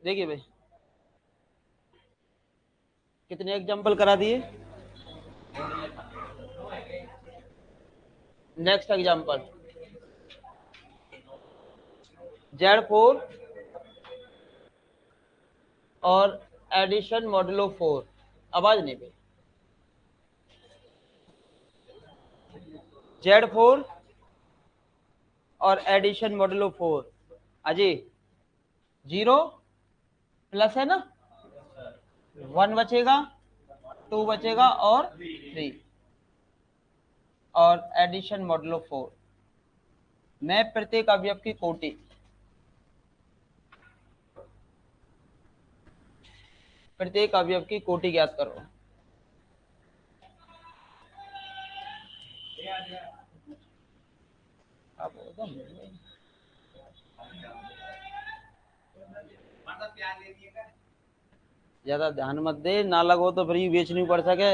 देखिए भाई कितने एग्जाम्पल करा दिए। नेक्स्ट एग्जाम्पल Z4 और एडिशन मॉडुलो 4। आवाज नहीं भाई। Z4 और एडिशन मॉडुलो 4। अजी 0 प्लस है ना, 1 बचेगा, 2 बचेगा और 3 और एडिशन मॉडुलो 4 में प्रत्येक अवयव की कोटि। प्रत्येक अवयव की कोटि ज्ञात करो। ज्यादा ध्यान मत दे, ना लगो तो फ्री बेचनी पड़ सके।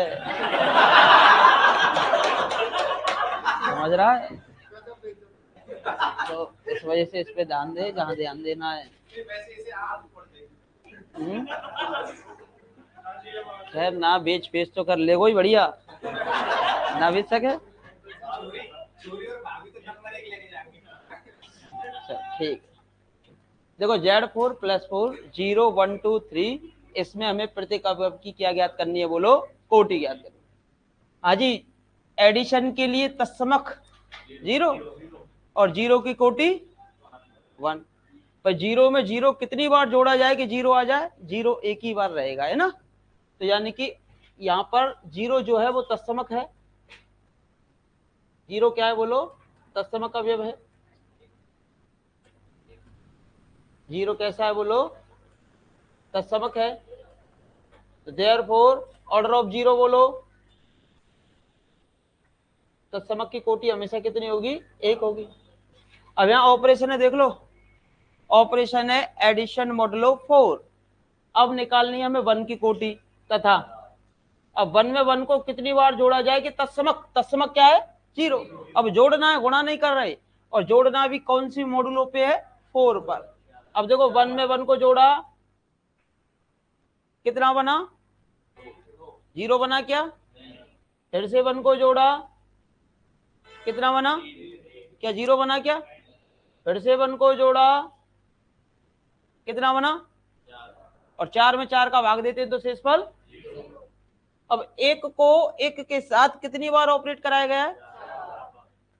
समझ रहा है? तो इस वजह से इस पे ध्यान दे जहाँ ध्यान देना है। खैर ना बेच पेच तो कर ले कोई बढ़िया, ना बेच सके ठीक। देखो Z4 + 4 0 1 2 3 इसमें हमें प्रत्येक अवयव की क्या ज्ञात करनी है बोलो, कोटि ज्ञात करनी। हाँ जी, एडिशन के लिए तत्समक 0 और 0 की कोटि 1। पर 0 में 0 कितनी बार जोड़ा जाए कि 0 आ जाए, 0 एक ही बार रहेगा, है ना। तो यानी कि यहाँ पर 0 जो है वो तत्समक है। 0 क्या है बोलो, तत्समक अवयव है। 0 कैसा है बोलो, तत्समक है। तो देयरफॉर ऑर्डर ऑफ 0 बोलो, तत्समक की कोटि हमेशा कितनी होगी, 1 होगी। अब यहाँ ऑपरेशन है, देख लो ऑपरेशन है एडिशन मॉडुलो 4। अब निकालनी है हमें 1 की कोटि तथा अब 1 में 1 को कितनी बार जोड़ा जाए कि तत्समक, तत्समक क्या है 0। अब जोड़ना है, गुणा नहीं कर रहे, और जोड़ना भी कौन सी मॉडुलो पे है, 4 पर। अब देखो 1 में 1 को जोड़ा, कितना बना, 0 बना क्या, फिर से 1 को जोड़ा, कितना बना, क्या 0 बना क्या, फिर से 1 को जोड़ा, कितना बना, और 4 में 4 का भाग देते हैं तो शेषफल। अब 1 को 1 के साथ कितनी बार ऑपरेट कराया गया है,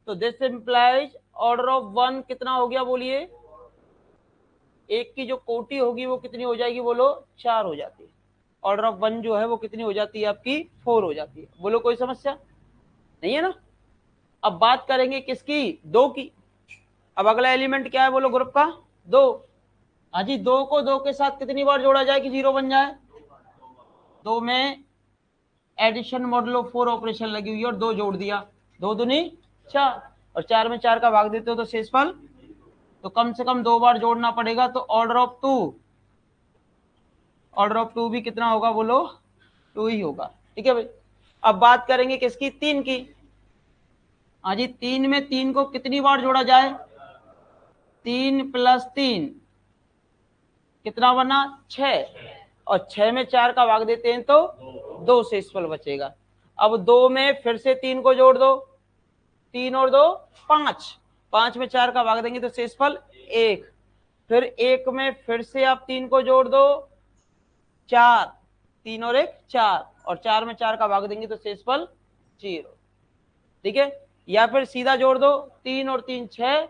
तो दिस इंप्लाइज ऑर्डर ऑफ 1 कितना हो गया बोलिए, 1 की जो कोटि होगी वो कितनी हो जाएगी बोलो, 4 हो जाती है। ऑर्डर ऑफ 1 जो है वो कितनी हो जाती है आपकी, 4 हो जाती है। बोलो कोई समस्या नहीं है ना। अब बात करेंगे किसकी, 2 की। अब अगला एलिमेंट क्या है बोलो ग्रुप का, 2। हाँ जी, 2 को 2 के साथ कितनी बार जोड़ा जाए कि 0 बन जाए, 2 में एडिशन मॉडुलो 4 ऑपरेशन लगी हुई है और 2 जोड़ दिया, 2 दूनी 4 और 4 में 4 का भाग देते हो तो शेषफल। तो कम से कम 2 बार जोड़ना पड़ेगा, तो ऑर्डर ऑफ 2, ऑर्डर ऑफ 2 भी कितना होगा बोलो, 2 ही होगा। ठीक है भाई। अब बात करेंगे किसकी, 3 की। हाँ जी, 3 में 3 को कितनी बार जोड़ा जाए, 3 + 3 कितना बना, 6 और 6 में 4 का भाग देते हैं तो 2 शेषफल बचेगा। अब 2 में फिर से 3 को जोड़ दो, 3 और 2 5, 5 में 4 का भाग देंगे तो शेषफल 1। फिर 1 में फिर से आप 3 को जोड़ दो, 4, 3 और 1 4 और 4 में 4 का भाग देंगे तो शेषफल 0। ठीक है, या फिर सीधा जोड़ दो, 3 और 3 6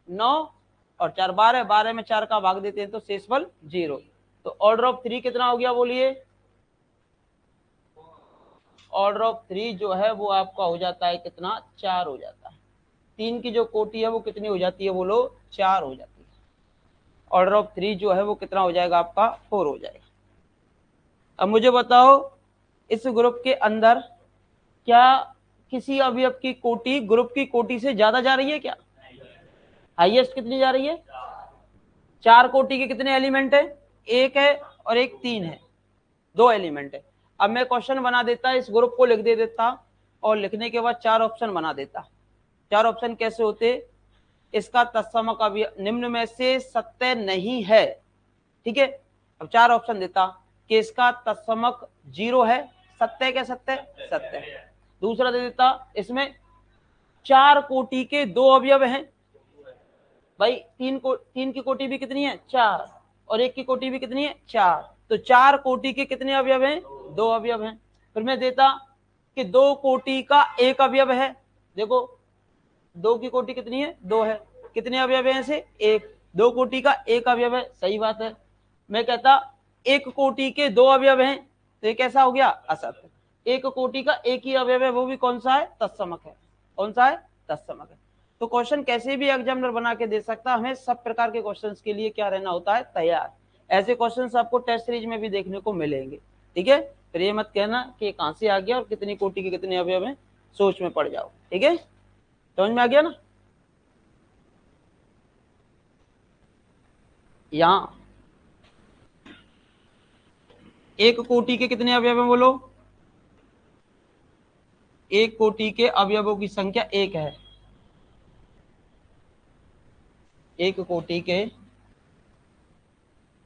9 और 4 12, 12 में 4 का भाग देते हैं तो शेषफल 0। तो ऑर्डर ऑफ 3 कितना हो गया बोलिए, ऑर्डर ऑफ 3 जो है वो आपका हो जाता है कितना, 4 हो जाता है। 3 की जो कोटि है वो कितनी हो जाती है बोलो, 4 हो जाती है। ऑर्डर ऑफ 3 जो है वो कितना हो जाएगा आपका, 4 हो जाएगा। अब मुझे बताओ इस ग्रुप के अंदर क्या किसी अवयव की कोटि ग्रुप की कोटि से ज्यादा जा रही है क्या, हाईएस्ट कितनी जा रही है, 4 कोटि के कितने एलिमेंट है, 1 है और 1 3 है, 2 एलिमेंट है। अब मैं क्वेश्चन बना देता, इस ग्रुप को लिख दे देता और लिखने के बाद 4 ऑप्शन बना देता। 4 ऑप्शन कैसे होते, इसका तत्समक अवयव निम्न में से सत्य नहीं है, ठीक है। अब 4 ऑप्शन देता कि इसका तत्समक 0 है, सत्य है क्या? सत्य, सत्य है। दूसरा दे देता इसमें 4 कोटि के 2 अवयव हैं। भाई 3 की कोटि भी कितनी है? 4, और 1 की कोटि भी कितनी है? 4। तो 4 कोटि के कितने अवयव हैं? 2 अवयव हैं। फिर मैं देता कि 2 कोटि का 1 अवयव है। देखो 2 की कोटि कितनी है? 2 है। कितने अवयव है ऐसे? 1। 2 कोटि का 1 अवयव है, सही बात है। मैं कहता 1 कोटि के 2 अवयव हैं, तो ये कैसा हो गया? असत्य। 1 कोटि का 1 ही अवयव है, वो भी कौन सा है? तत्समक है। कौन सा है? तत्समक है। तो क्वेश्चन कैसे भी एग्जामिनर बना के दे सकता, हमें सब प्रकार के क्वेश्चंस के लिए क्या रहना होता है? तैयार। ऐसे क्वेश्चंस आपको टेस्ट सीरीज में भी देखने को मिलेंगे, ठीक है। फिर ये मत कहना कि कहां से आ गया और कितनी कोटि के कितने अवयव हैं, सोच में पड़ जाओ, ठीक है। समझ में आ गया ना? यहां 1 कोटि के कितने अवयव हैं बोलो? 1 कोटि के अवयवों की संख्या 1 है। 1 कोटि के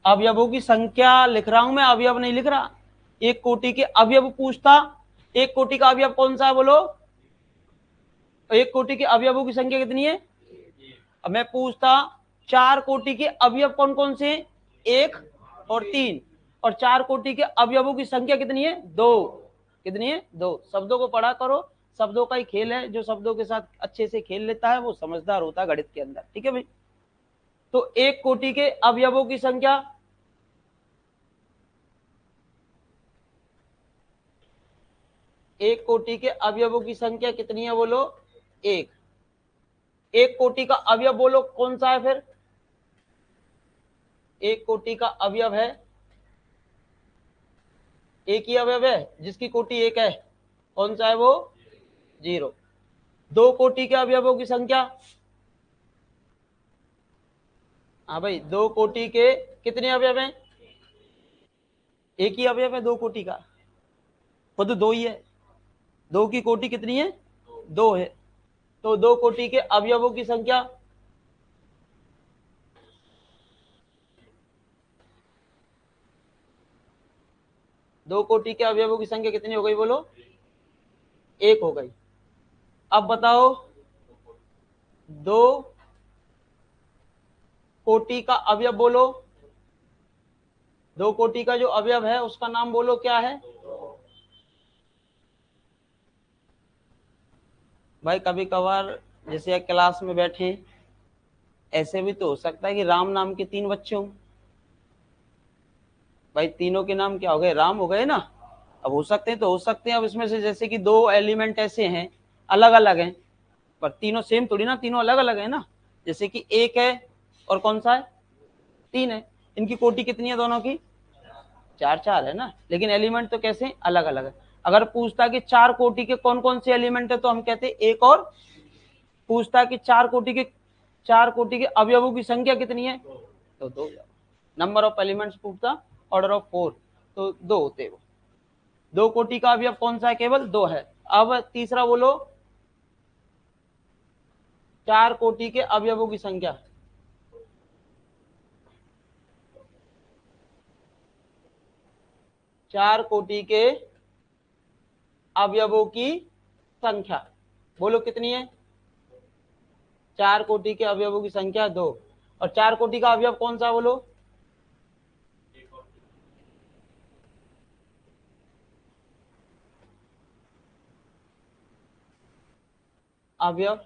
अवयवों की संख्या लिख रहा हूं मैं, अवयव नहीं लिख रहा। 1 कोटि के अवयव पूछता, 1 कोटि का अवयव कौन सा है बोलो? 1 कोटि के अवयवों की संख्या कितनी है? अब मैं पूछता 4 कोटि के अवयव कौन कौन से हैं? 1 और 3। और 4 कोटि के अवयवों की संख्या कितनी है? 2। कितनी है? 2। शब्दों को पढ़ा करो, शब्दों का ही खेल है। जो शब्दों के साथ अच्छे से खेल लेता है वो समझदार होता है गणित के अंदर, ठीक है भाई। तो 1 कोटि के अवयवों की संख्या, एक कोटि के अवयवों की संख्या कितनी है बोलो? 1। 1 कोटि का अवयव बोलो कौन सा है फिर? 1 कोटि का अवयव है, एक ही अवयव है जिसकी कोटि 1 है। कौन सा है वो? 0। 2 कोटि के अवयवों की संख्या, हाँ भाई 2 कोटि के कितने अवयव हैं? एक ही अवयव है 2 कोटि का, खुद 2 ही है। 2 की कोटि कितनी है? 2 है। तो 2 कोटि के अवयवों की संख्या, दो कोटि के अवयवों की संख्या कितनी हो गई बोलो? 1 हो गई। अब बताओ 2 कोटि का अवयव बोलो। 2 कोटि का जो अवयव है उसका नाम बोलो क्या है? भाई कभी कभार जैसे क्लास में बैठे, ऐसे भी तो हो सकता है कि राम नाम के 3 बच्चे हों। भाई तीनों के नाम क्या हो गए? राम हो गए ना। अब हो सकते हैं तो हो सकते हैं। अब इसमें से जैसे कि 2 एलिमेंट ऐसे हैं अलग अलग हैं, पर तीनों सेम थोड़ी ना, तीनों अलग अलग है ना। जैसे कि 1 है और कौन सा है? 3 है। इनकी कोटि कितनी है दोनों की? 4 4 है ना, लेकिन एलिमेंट तो कैसे अलग अलग है। अगर पूछता कि 4 कोटि के कौन कौन से एलिमेंट है तो हम कहते 1 और। पूछता कि 4 कोटि के अवयवों की संख्या कितनी है तो 2। नंबर ऑफ एलिमेंट्स पूछता, ऑर्डर ऑफ 4, तो 2 होते वो। 2 कोटि का अवयव कौन सा है? केवल 2 है। अब तीसरा बोलो, 4 कोटि के अवयवों की संख्या, 4 कोटि के अवयवों की संख्या बोलो कितनी है? 4 कोटि के अवयवों की संख्या 2। और 4 कोटि का अवयव कौन सा बोलो? अवयव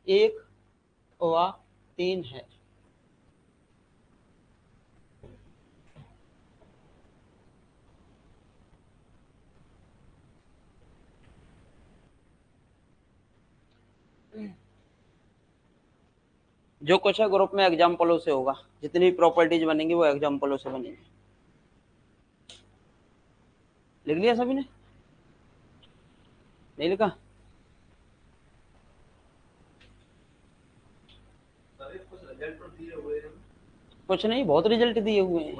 1 व 3 है। जो कुछ है ग्रुप में एग्जाम्पलों से होगा, जितनी प्रॉपर्टीज बनेंगी वो एग्जाम्पलों से बनेंगी। लिख लिया सभी ने? नहीं लिखा? कुछ नहीं, बहुत रिजल्ट दिए हुए हैं।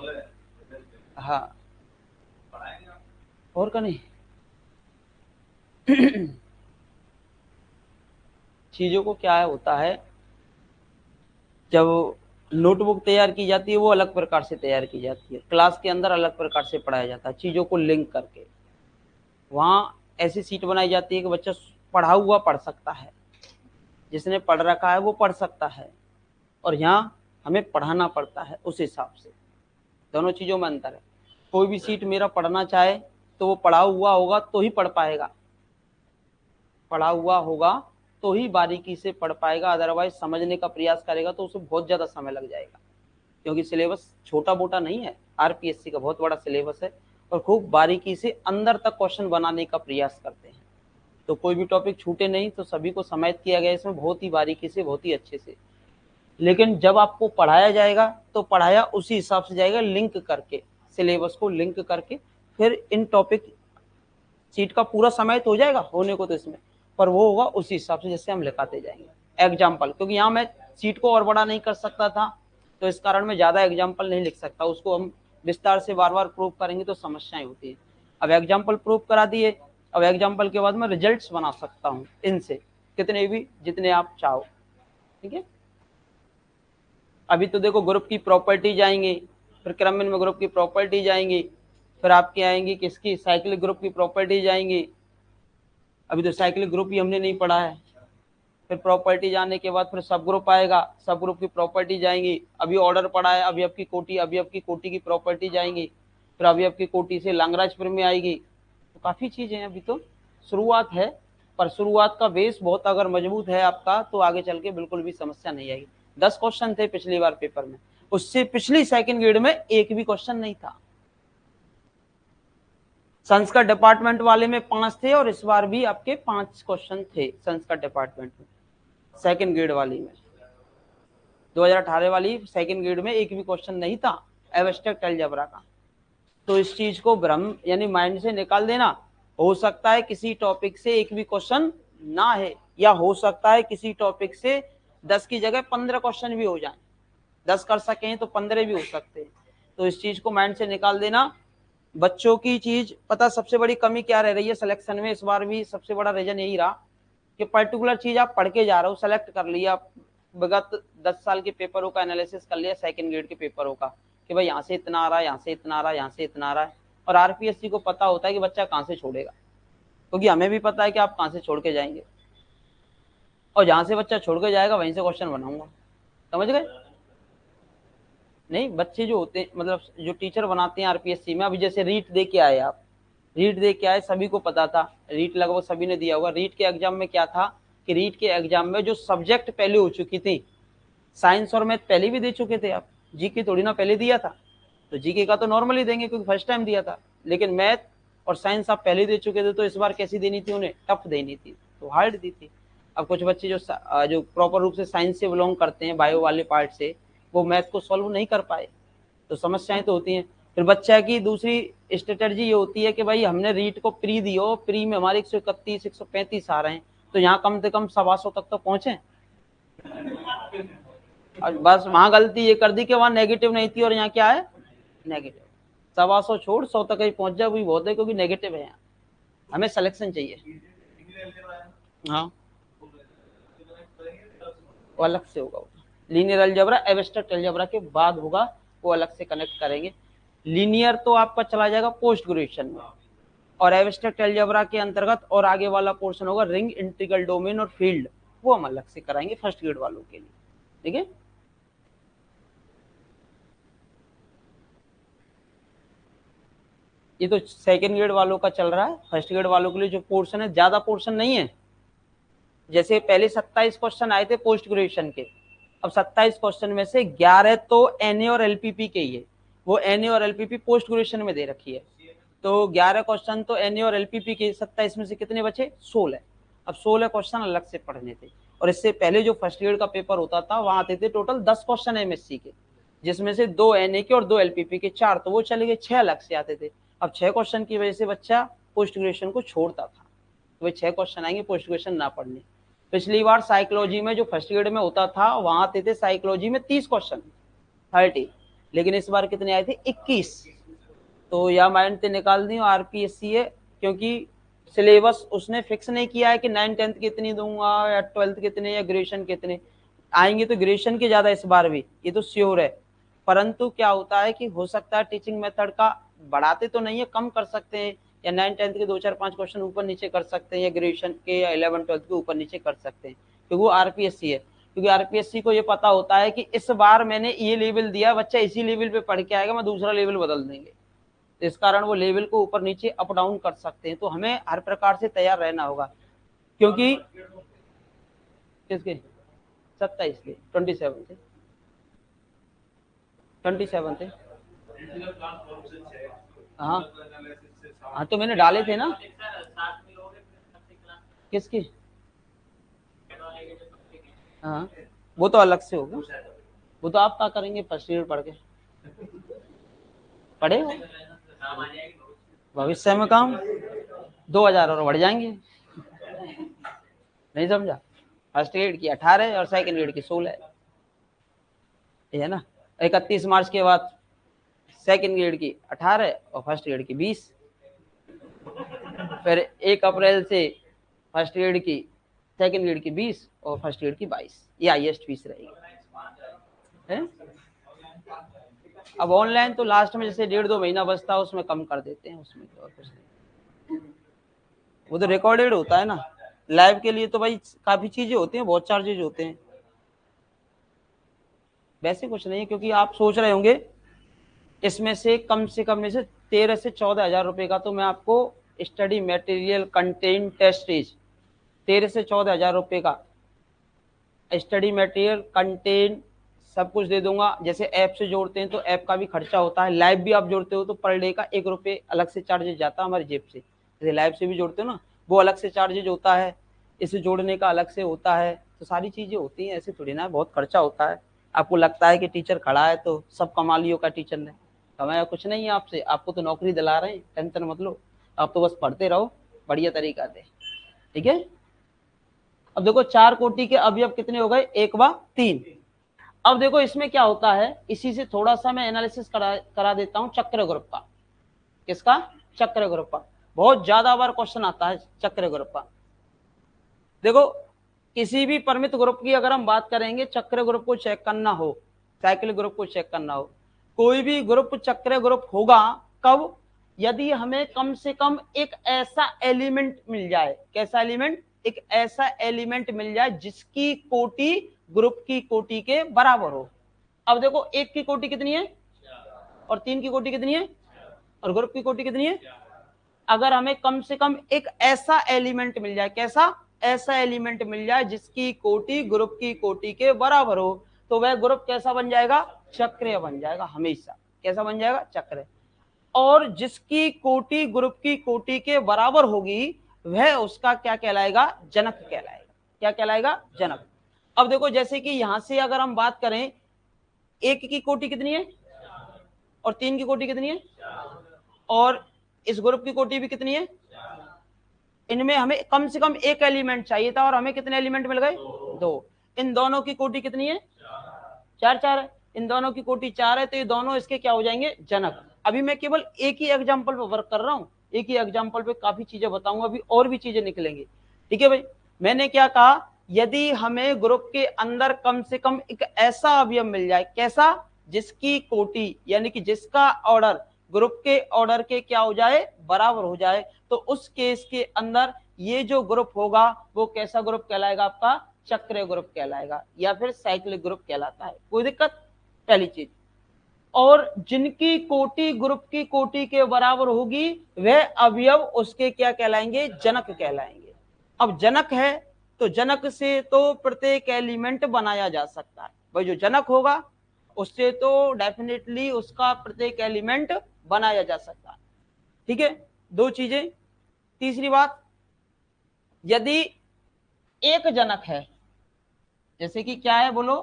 हाँ, और का नहीं। चीजों को क्या है होता है, जब नोटबुक तैयार की जाती है वो अलग प्रकार से तैयार की जाती है, क्लास के अंदर अलग प्रकार से पढ़ाया जाता है, चीज़ों को लिंक करके। वहाँ ऐसी सीट बनाई जाती है कि बच्चा पढ़ा हुआ पढ़ सकता है, जिसने पढ़ रखा है वो पढ़ सकता है, और यहाँ हमें पढ़ाना पड़ता है उस हिसाब से। दोनों चीज़ों में अंतर है। कोई भी सीट मेरा पढ़ना चाहे तो वो पढ़ा हुआ होगा तो ही पढ़ पाएगा, पढ़ा हुआ होगा तो ही बारीकी से पढ़ पाएगा, अदरवाइज समझने का प्रयास करेगा तो उसे बहुत ज़्यादा समय लग जाएगा, क्योंकि सिलेबस छोटा मोटा नहीं है, आरपीएससी का बहुत बड़ा सिलेबस है, और खूब बारीकी से अंदर तक क्वेश्चन बनाने का प्रयास करते हैं। तो कोई भी टॉपिक छूटे नहीं, तो सभी को समाहित किया गया इसमें बहुत ही बारीकी से, बहुत ही अच्छे से। लेकिन जब आपको पढ़ाया जाएगा तो पढ़ाया उसी हिसाब से जाएगा, लिंक करके, सिलेबस को लिंक करके, फिर इन टॉपिक सीट का पूरा समाहित हो जाएगा होने को तो इसमें, पर वो होगा उसी हिसाब से जैसे हम लिखाते जाएंगे एग्जाम्पल, क्योंकि यहाँ मैं सीट को और बड़ा नहीं कर सकता था, तो इस कारण मैं ज़्यादा एग्जाम्पल नहीं लिख सकता, उसको हम विस्तार से बार बार प्रूव करेंगे तो समस्याएं होती है। अब एग्जाम्पल प्रूव करा दिए, अब एग्जाम्पल के बाद मैं रिजल्ट्स बना सकता हूँ इनसे, कितने भी, जितने आप चाहो, ठीक है। अभी तो देखो ग्रुप की प्रॉपर्टीज आएंगी, फिर क्रमन में ग्रुप की प्रॉपर्टीज आएंगी, फिर आपके आएंगी किसकी, साइक्लिक ग्रुप की प्रॉपर्टीज आएंगी। अभी तो साइक्लिक ग्रुप ही हमने नहीं पढ़ा है। फिर प्रॉपर्टी जाने के बाद फिर सब ग्रुप आएगा, सब ग्रुप की प्रॉपर्टी जाएंगी। अभी ऑर्डर पड़ा है, अभी आपकी कोटी, अभी आपकी कोटी की प्रॉपर्टी जाएंगी, फिर अभी आपकी कोटी से लांगराजपुर में आएगी। तो काफ़ी चीज़ें हैं, अभी तो शुरुआत है, पर शुरुआत का बेस बहुत अगर मजबूत है आपका तो आगे चल के बिल्कुल भी समस्या नहीं आएगी। 10 क्वेश्चन थे पिछली बार पेपर में, उससे पिछली सेकंड ग्रेड में एक भी क्वेश्चन नहीं था। संस्कृत डिपार्टमेंट वाले में 5 थे, और इस बार भी आपके 5 क्वेश्चन थे संस्कृत डिपार्टमेंट में, सेकंड ग्रेड वाली में। 2018 वाली सेकंड ग्रेड में एक भी क्वेश्चन नहीं था एब्स्ट्रैक्ट अलजेब्रा का। तो इस चीज को भ्रम यानी माइंड से निकाल देना। हो सकता है किसी टॉपिक से एक भी क्वेश्चन ना है, या हो सकता है किसी टॉपिक से 10 की जगह 15 क्वेश्चन भी हो जाए, 10 कर सकें तो 15 भी हो सकते हैं। तो इस चीज को माइंड से निकाल देना। बच्चों की चीज पता, सबसे बड़ी कमी क्या रह रही है सिलेक्शन में, इस बार भी सबसे बड़ा रीजन यही रहा कि पर्टिकुलर चीज आप पढ़ के जा रहे हो, सेलेक्ट कर लिया, विगत 10 साल के पेपरों का एनालिसिस कर लिया, सेकंड ग्रेड के पेपरों का, कि भाई यहाँ से इतना आ रहा है, यहाँ से इतना आ रहा है, यहाँ से इतना आ रहा है। और आरपीएससी को पता होता है कि बच्चा कहाँ से छोड़ेगा, क्योंकि हमें भी पता है कि आप कहाँ से छोड़ के जाएंगे, और जहाँ से बच्चा छोड़ के जाएगा वहीं से क्वेश्चन बनाऊंगा। समझ गए? नहीं, बच्चे जो होते हैं, मतलब जो टीचर बनाते हैं आरपीएससी में, अभी जैसे रीट दे के आए आप, रीट दे के आए, सभी को पता था, रीट लगभग सभी ने दिया होगा। रीट के एग्जाम में क्या था कि रीट के एग्जाम में जो सब्जेक्ट पहले हो चुकी थी, साइंस और मैथ पहले भी दे चुके थे आप, जीके थोड़ी ना पहले दिया था, तो जीके का तो नॉर्मली देंगे क्योंकि फर्स्ट टाइम दिया था, लेकिन मैथ और साइंस आप पहले दे चुके थे, तो इस बार कैसी देनी थी उन्हें, टफ देनी थी, तो हार्ड दी थी। अब कुछ बच्चे जो प्रॉपर रूप से साइंस से बिलोंग करते हैं, बायो वाले पार्ट से, वो मैथ को सॉल्व नहीं कर पाए, तो समस्याएं तो होती हैं। फिर बच्चा की दूसरी स्ट्रेटर्जी ये होती है कि भाई हमने रीट को प्री दियो, प्री में हमारे 131 135 आ रहे हैं, तो यहाँ कम से कम 125 तक तो पहुंचे। और बस वहां गलती ये कर दी कि वहां नेगेटिव नहीं थी, और यहाँ क्या है, नेगेटिव। 125 छोड़ 100 तक ही पहुंच जाए वही बहुत है, क्योंकि नेगेटिव है यहाँ, हमें सिलेक्शन चाहिए। हाँ, वो अलग से होगा, लीनियर अलजेब्रा एब्स्ट्रैक्ट अलजेब्रा के बाद होगा, वो अलग से कनेक्ट करेंगे। लीनियर तो आपका चला जाएगा पोस्ट ग्रेजुएशन में, और एब्स्ट्रैक्ट अलजेब्रा के अंतर्गत और आगे वाला पोर्शन होगा रिंग, इंटीग्रल डोमेन और फील्ड, वो हम अलग से कराएंगे फर्स्ट ग्रेड वालों के लिए, ठीक है। ये तो सेकंड ग्रेड वालों का चल रहा है, फर्स्ट ग्रेड वालों के लिए जो पोर्शन है, ज्यादा पोर्शन नहीं है। जैसे पहले 27 क्वेश्चन आए थे पोस्ट ग्रेजुएशन के, अब 27 क्वेश्चन में से 11 तो एनए और एलपीपी के ही है, वो एनए और एलपीपी पोस्ट ग्रेजुएशन में दे रखी है, तो 11 क्वेश्चन तो एनए और एलपीपी के, 27 में से कितने बचे, 16। अब 16 क्वेश्चन अलग से पढ़ने थे, और इससे पहले जो फर्स्ट ग्रेड का पेपर होता था वहां आते थे टोटल 10 क्वेश्चन एमएससी के, जिसमें से 2 एनए के और 2 एलपीपी के, 4 तो वो चले गए, 6 अलग से आते थे। अब 6 क्वेश्चन की वजह से बच्चा पोस्ट ग्रेजुएशन को छोड़ता था, तो वे 6 क्वेश्चन आएंगे पोस्ट ग्रेजुएशन ना पढ़ने। पिछली बार साइकोलॉजी में जो फर्स्ट ग्रेड में होता था वहां आते थे साइकोलॉजी में 30 क्वेश्चन, 30, लेकिन इस बार कितने आए थे, 21। तो यह माइंड से निकाल दी आरपीएससी है, क्योंकि सिलेबस उसने फिक्स नहीं किया है कि 9th 10th कितनी दूंगा, या 12th कितने, या ग्रेजुएशन कितने, आएंगे तो ग्रेजुएशन के ज्यादा इस बार भी, ये तो श्योर है। परंतु क्या होता है कि हो सकता है टीचिंग मेथड का बढ़ाते तो नहीं है, कम कर सकते हैं, या 9th-10th के 2-4-5 क्वेश्चन ऊपर नीचे कर सकते हैं, या ग्रेजुएशन के या 11th-12th के ऊपर नीचे कर सकते हैं, क्योंकि वो आरपीएससी है। क्योंकि आरपीएससी को ये पता होता है कि इस बार मैंने ये लेवल दिया, बच्चा इसी लेवल पे पढ़ के आएगा, मैं दूसरा लेवल बदल देंगे, तो इस कारण वो लेवल को ऊपर नीचे अप डाउन कर सकते हैं। तो हमें हर प्रकार से तैयार रहना होगा, क्योंकि किसके 27 थे, 27 थे, 27 थे। हाँ हाँ, तो मैंने डाले थे ना। किसकी? हाँ, वो तो अलग से होगा, वो तो आप क्या करेंगे फर्स्ट ईयर पढ़ के, पढ़े हो भविष्य में काम 2000 और बढ़ जाएंगे, नहीं समझा? फर्स्ट ग्रेड की 18 और सेकंड ग्रेड की 16 है ना। 31 मार्च के बाद सेकंड ग्रेड की 18 और फर्स्ट ग्रेड की 20, फिर 1 अप्रैल से फर्स्ट ग्रेड की सेकंड ग्रेड की 20 और फर्स्ट ग्रेड की 22, ये हाईएस्ट फीस रहेगी है? अब ऑनलाइन तो लास्ट में जैसे 1.5-2 महीना बचता है उसमें कम कर देते हैं, उसमें तो और कुछ नहीं, वो तो रिकॉर्डेड होता है ना। लाइव के लिए तो भाई काफी चीजें होती हैं, बहुत चार्जेज होते हैं, वैसे कुछ नहीं है। क्योंकि आप सोच रहे होंगे इसमें से कम से 13 से 14 हजार रुपए का तो मैं आपको study material content test series 13 से 14 हजार रुपए का स्टडी मटेरियल कंटेंट सब कुछ दे दूंगा। जैसे ऐप से जोड़ते हैं तो ऐप का भी खर्चा होता है, लाइव भी आप जोड़ते हो तो पर डे का 1 रुपये अलग से चार्जेज जाता है हमारी जेब से। जैसे लाइव से भी जोड़ते हो ना, वो अलग से चार्जेज होता है, इसे जोड़ने का अलग से होता है, तो सारी चीजें होती हैं, ऐसे थोड़ी ना बहुत खर्चा होता है। आपको लगता है कि टीचर खड़ा है तो सब कमा लियो का टीचर ने, कमाया कुछ नहीं है आपसे, आपको तो नौकरी दिला रहे हैं, टेंशन मत लो, आप तो बस पढ़ते रहो बढ़िया तरीका से, ठीक है। अब देखो 4 कोटि के अवयव कितने हो गए, 1 व 3। अब देखो इसमें क्या होता है, इसी से थोड़ा सा मैं एनालिसिस करा देता हूं चक्र ग्रुप का। किसका? चक्र ग्रुप का। बहुत ज्यादा बार क्वेश्चन आता है चक्र ग्रुप का। देखो किसी भी परमित ग्रुप की अगर हम बात करेंगे, चक्र ग्रुप को चेक करना हो, साइकिल ग्रुप को चेक करना हो, कोई भी ग्रुप चक्र ग्रुप होगा कब? यदि हमें कम से कम एक ऐसा एलिमेंट मिल जाए। कैसा एलिमेंट? एक ऐसा एलिमेंट मिल जाए जिसकी कोटि ग्रुप की कोटि के बराबर हो। अब देखो 1 की कोटि कितनी है और 3 की कोटि कितनी है और ग्रुप की कोटि कितनी है? अगर हमें कम से कम एक ऐसा एलिमेंट मिल जाए, कैसा? ऐसा एलिमेंट मिल जाए जिसकी कोटि ग्रुप की कोटि के बराबर हो, तो वह ग्रुप कैसा बन जाएगा? चक्रीय बन जाएगा हमेशा। कैसा बन जाएगा? चक्र। और जिसकी कोटि ग्रुप की कोटि के बराबर होगी वह उसका क्या कहलाएगा? जनक कहलाएगा। क्या कहलाएगा? जनक। अब देखो जैसे कि यहां से अगर हम बात करें, 1 की कोटि कितनी है और 3 की कोटि कितनी है और इस ग्रुप की कोटि भी कितनी है? इनमें हमें कम से कम एक एलिमेंट चाहिए था और हमें कितने एलिमेंट मिल गए? 2। इन दोनों की कोटि कितनी है? 4 है। इन दोनों की कोटि 4 है, तो ये दोनों इसके क्या हो जाएंगे? जनक। अभी मैं केवल एक ही एग्जाम्पल पे वर्क कर रहा हूं, एक ही एग्जाम्पल पे काफी चीजें बताऊंगा, अभी और भी चीजें निकलेंगी, ठीक है भाई। मैंने क्या कहा, यदि हमें ग्रुप के अंदर कम से कम एक ऐसा अवयव मिल जाए, कैसा? जिसकी कोटि यानी कि जिसका ऑर्डर ग्रुप के ऑर्डर के क्या हो जाए? बराबर हो जाए, तो उस केस के अंदर ये जो ग्रुप होगा वो कैसा ग्रुप कहलाएगा? आपका चक्रीय ग्रुप कहलाएगा या फिर साइक्लिक ग्रुप कहलाता है। कोई दिक्कत? पहली चीज। और जिनकी कोटि ग्रुप की कोटि के बराबर होगी वह अवयव उसके क्या कहलाएंगे? जनक कहलाएंगे। अब जनक है तो जनक से तो प्रत्येक एलिमेंट बनाया जा सकता है भाई, जो जनक होगा उससे तो डेफिनेटली उसका प्रत्येक एलिमेंट बनाया जा सकता है, ठीक है। 2 चीजें। तीसरी बात, यदि एक जनक है, जैसे कि क्या है बोलो,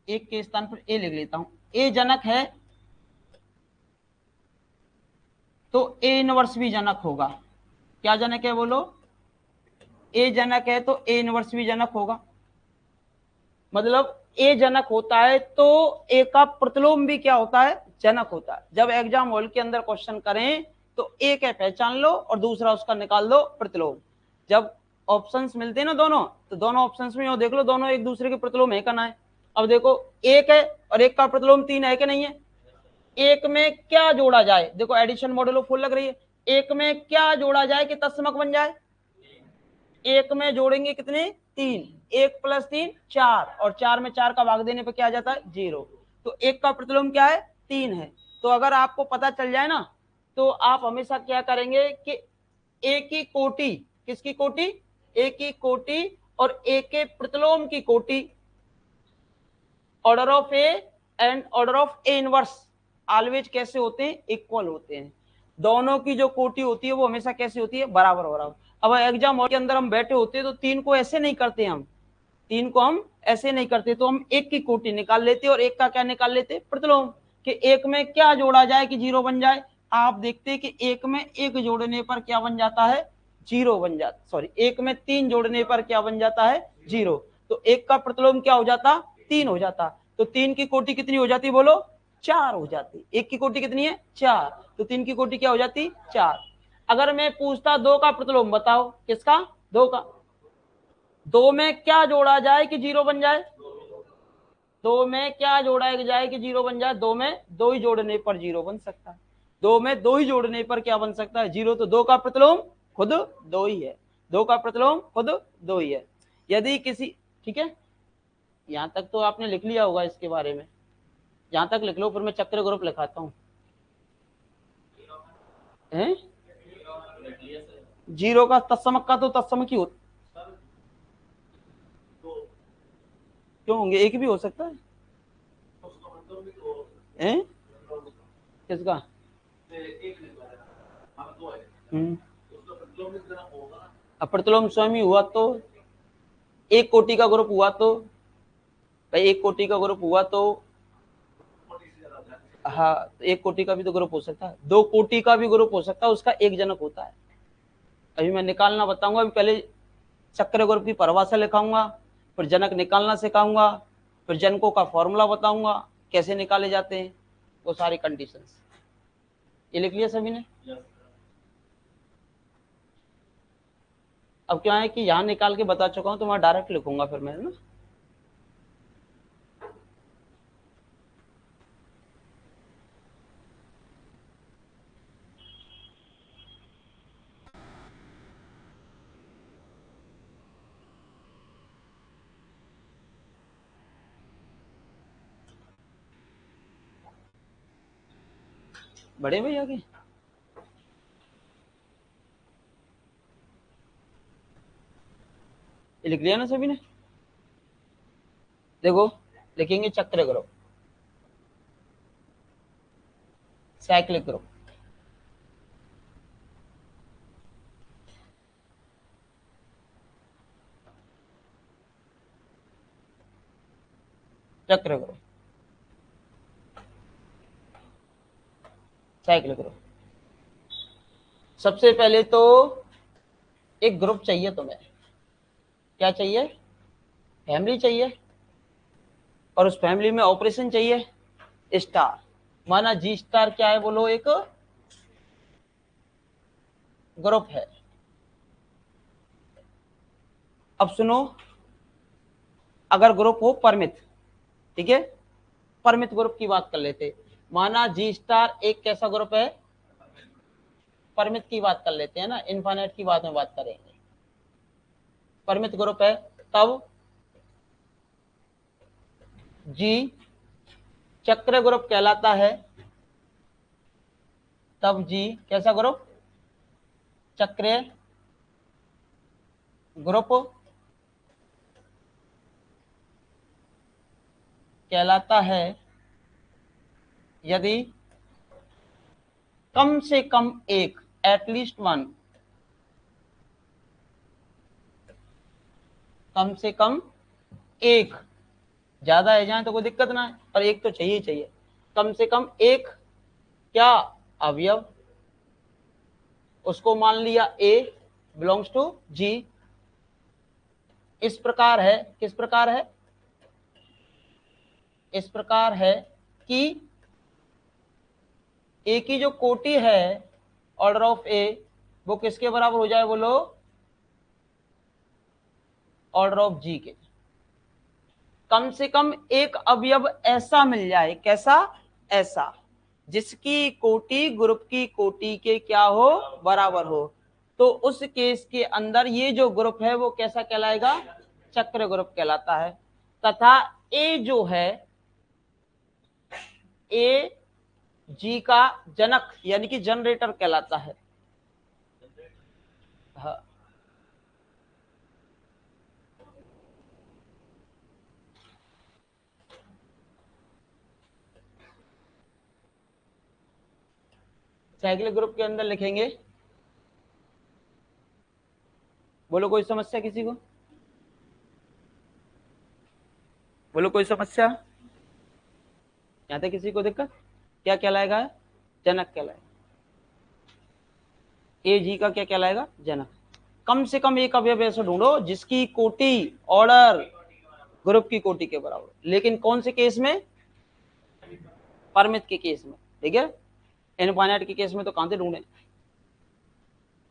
एक के स्थान पर ए लिख लेता हूं, ए जनक है तो ए इनवर्स भी जनक होगा। क्या जनक है बोलो? ए जनक है तो ए इनवर्स भी जनक होगा। मतलब ए जनक होता है तो ए का प्रतिलोम भी क्या होता है? जनक होता है। जब एग्जाम हॉल के अंदर क्वेश्चन करें तो एक है पहचान लो और दूसरा उसका निकाल दो प्रतिलोम। जब ऑप्शंस मिलते हैं ना दोनों, तो दोनों ऑप्शंस में देख लो दोनों एक दूसरे के प्रतिलोम है का ना है। अब देखो एक है और एक का प्रतिलोम 3 है कि नहीं है। एक में क्या जोड़ा जाए, देखो एडिशन मॉडल फुल लग रही है, एक में क्या जोड़ा जाए कि तत्समक बन जाए। एक में जोड़ेंगे कितने 3, 1 + 3 4, और 4 में 4 का भाग देने पे क्या आ जाता है 0। तो एक का प्रतिलोम क्या है 3 है। तो अगर आपको पता चल जाए ना तो आप हमेशा क्या करेंगे कि एक ही कोटि, किसकी कोटि, एक ही कोटि और एक के प्रतिलोम की कोटि, order of A and order of A inverse always कैसे होते हैं, इक्वल होते हैं। दोनों की जो कोटि होती है वो हमेशा कैसे होती है, बराबर बराबर। अब एग्जाम हॉल के अंदर हम बैठे होते हैं तो 3 को ऐसे नहीं करते हम, 3 को हम ऐसे नहीं करते, तो हम एक की कोटि निकाल लेते और एक का क्या निकाल लेते, प्रतिलोम, कि एक में क्या जोड़ा जाए कि 0 बन जाए। आप देखते हैं कि एक में एक जोड़ने पर क्या बन जाता है, 0 बन जाता, सॉरी एक में 3 जोड़ने पर क्या बन जाता है 0। तो एक का प्रतिलोम क्या हो जाता, 3 हो जाता। तो 3 की कोटि कितनी हो जाती, बोलो 4 हो जाती। एक की कोटि कितनी है 4, तो 3 की कोटि क्या हो जाती 4। अगर मैं पूछता 2 का प्रतिलोम बताओ, किसका, 2 का, 2 में क्या जोड़ा जाए कि 0 बन जाए, 2 में क्या जोड़ा जाए कि 0 बन जाए, 2 में 2 ही जोड़ने पर 0 बन सकता है, 2 में 2 ही जोड़ने पर क्या बन सकता है 0। तो 2 का प्रतिलोम खुद 2 ही है, 2 का प्रतिलोम खुद 2 ही है। यदि किसी, ठीक है, यहां तक तो आपने लिख लिया होगा इसके बारे में, यहां तक लिख लो फिर मैं चक्र ग्रुप लिखाता हूं। 0 का तत्समक का तो तत्समक ही होता, क्यों होंगे, एक भी हो सकता है, किसका, अब प्रतिलोम स्वयं ही हुआ तो एक कोटि का ग्रुप हुआ तो, भाई एक कोटि का ग्रुप हुआ तो, हाँ एक कोटि का भी तो ग्रुप हो सकता है, 2 कोटि का भी ग्रुप हो सकता है, उसका एक जनक होता है। अभी मैं निकालना बताऊंगा, अभी पहले चक्र ग्रुप की परिभाषा लिखाऊंगा, फिर जनक निकालना सिखाऊंगा, फिर जनकों का फॉर्मूला बताऊंगा कैसे निकाले जाते हैं, वो सारी कंडीशंस। ये लिख लिया सभी ने। अब क्या है कि यहां निकाल के बता चुका हूं तो मैं डायरेक्ट लिखूंगा फिर मैं ना। बड़े भैया की लिख लिया ना सभी ने। देखो लिखेंगे चक्र ग्रुप, साइक्लिक ग्रुप, चक्र ग्रुप, साइक्लिक ग्रुप। सबसे पहले तो एक ग्रुप चाहिए तुम्हें, क्या चाहिए, फैमिली चाहिए, और उस फैमिली में ऑपरेशन चाहिए स्टार, माना जी स्टार क्या है बोलो, एक ग्रुप है। अब सुनो, अगर ग्रुप हो परमित, ठीक है, परमित ग्रुप की बात कर लेते, माना जी स्टार एक कैसा ग्रुप है, परमित की बात कर लेते हैं ना, इनफाइनाइट की बात में बात करेंगे, परमित ग्रुप है, तब जी चक्र ग्रुप कहलाता है, तब जी कैसा ग्रुप, चक्रीय ग्रुप कहलाता है यदि कम से कम एक, एटलीस्ट वन, कम से कम एक, ज्यादा है जाए तो कोई दिक्कत ना है, पर एक तो चाहिए चाहिए, कम से कम एक क्या अवयव, उसको मान लिया ए बिलोंग्स टू जी। इस प्रकार है, किस प्रकार है, इस प्रकार है कि ए की जो कोटि है ऑर्डर ऑफ ए, वो किसके बराबर हो जाए बोलो, ऑर्डर ऑफ जी के कम से कम एक अवयव ऐसा मिल जाए, कैसा, ऐसा, जिसकी कोटि ग्रुप की कोटि के क्या हो, बराबर हो, तो उस केस के अंदर ये जो ग्रुप है वो कैसा कहलाएगा, चक्र ग्रुप कहलाता है। तथा ए जो है, ए जी का जनक यानी कि जनरेटर कहलाता है। हाँ, साइक्लिक ग्रुप के अंदर लिखेंगे, बोलो कोई समस्या किसी को, बोलो कोई समस्या, यहाँ तक किसी को दिक्कत, क्या कहलाएगा, जनक कहलाएगा, ए जी का क्या कहलाएगा, जनक। कम से कम एक अवयव ऐसा ढूंढो जिसकी कोटि ऑर्डर ग्रुप की कोटि के बराबर, लेकिन कौन से केस में, परमित के केस में, ठीक है। इनफाइनाइट के केस में तो कहां से ढूंढे,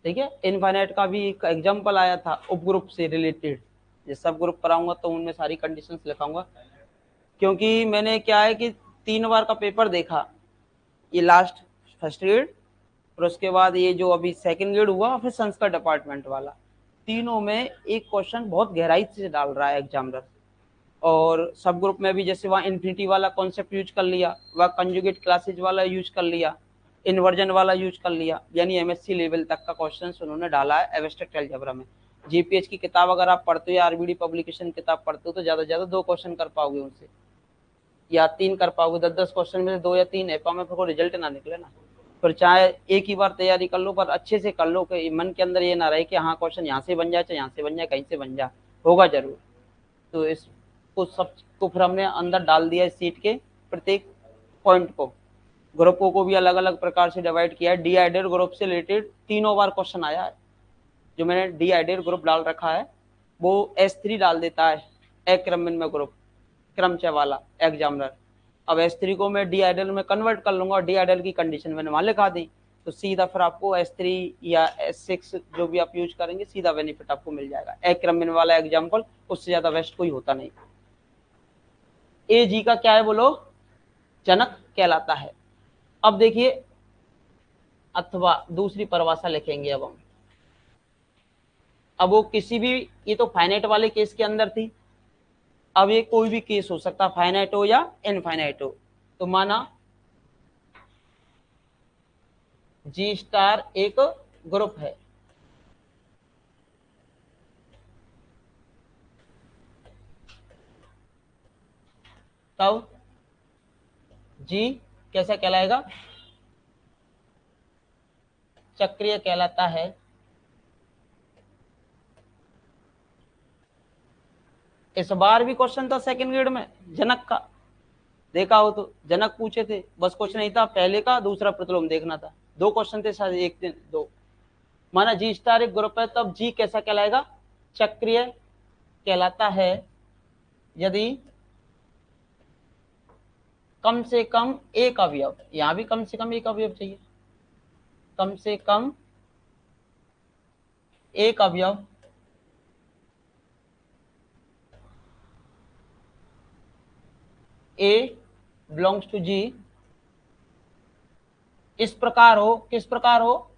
ठीक है। इनफाइनाइट का भी एक एग्जांपल आया था उपग्रुप से रिलेटेड, ये सब ग्रुप कराऊंगा तो उनमें सारी कंडीशंस लिखाऊंगा, क्योंकि मैंने क्या है कि 3 बार का पेपर देखा, ये लास्ट फर्स्ट ग्रेड और उसके बाद ये जो अभी सेकंड ग्रेड हुआ, फिर संस्कृत डिपार्टमेंट वाला, तीनों में एक क्वेश्चन बहुत गहराई से डाल रहा है एग्जामिनर। और सब ग्रुप में भी जैसे वहाँ इन्फिनिटी वाला कॉन्सेप्ट यूज कर लिया, वह कंजुगेट क्लासेज वाला यूज कर लिया, इन्वर्जन वाला यूज कर लिया, यानी एमएससी लेवल तक का क्वेश्चन उन्होंने डाला है एब्स्ट्रैक्ट अलजेब्रा में। जीपीएच की किताब अगर आप पढ़ते हो या आरबीडी पब्लिकेशन किताब पढ़ते हो तो ज्यादा से ज्यादा 2 क्वेश्चन कर पाओगे उनसे, या 3 कर पाओगे, 10-10 क्वेश्चन में से 2 या 3 है, में फिर रिजल्ट ना निकले ना। फिर चाहे एक ही बार तैयारी कर लो, पर अच्छे से कर लो कि मन के अंदर ये ना रहे कि हाँ क्वेश्चन यहाँ से बन जाए, चाहे यहाँ से बन जाए, कहीं से बन जाए, होगा जरूर। तो इसको सब को फिर हमने अंदर डाल दिया इस सीट के प्रत्येक पॉइंट को, ग्रुपों को भी अलग अलग प्रकार से डिवाइड किया है। डीहाइड्रेट ग्रुप से रिलेटेड 3 बार क्वेश्चन आया है, जो मैंने डीहाइड्रेट ग्रुप डाल रखा है वो S3 डाल देता है एक्रमिन में ग्रुप, क्रमचय वाला एग्जामिनर। अब S3 को मैं डीहाइड्रेट में कन्वर्ट कर लूंगा और डीहाइड्रेट की कंडीशन मैंने वहां लिखा दी, तो सीधा फिर आपको S3 या S6 जो भी आप यूज करेंगे सीधा बेनिफिट आपको मिल जाएगा। एक्रमिन वाला एग्जाम्पल उससे ज्यादा बेस्ट कोई होता नहीं। ए जी का क्या है बोलो, जनक कहलाता है। अब देखिए, अथवा दूसरी परिभाषा लिखेंगे अब हम। अब वो किसी भी, ये तो फाइनाइट वाले केस के अंदर थी, अब ये कोई भी केस हो सकता, फाइनाइट हो या इनफाइनाइट हो। तो माना जी स्टार एक ग्रुप है, तब जी कैसा कहलाएगा, चक्रीय कहलाता है। इस बार भी क्वेश्चन था सेकंड ग्रेड में जनक का, देखा हो तो जनक पूछे थे, बस कुछ नहीं था, पहले का दूसरा प्रतिलोम देखना था, 2 क्वेश्चन थे शायद, एक दिन 2। माना जी स्टार एक ग्रुप है, तब जी कैसा कहलाएगा, चक्रीय कहलाता है यदि कम से कम एक अवयव, यहां भी कम से कम एक अवयव चाहिए, कम से कम एक अवयव A बिलोंग्स टू G इस प्रकार हो, किस प्रकार हो,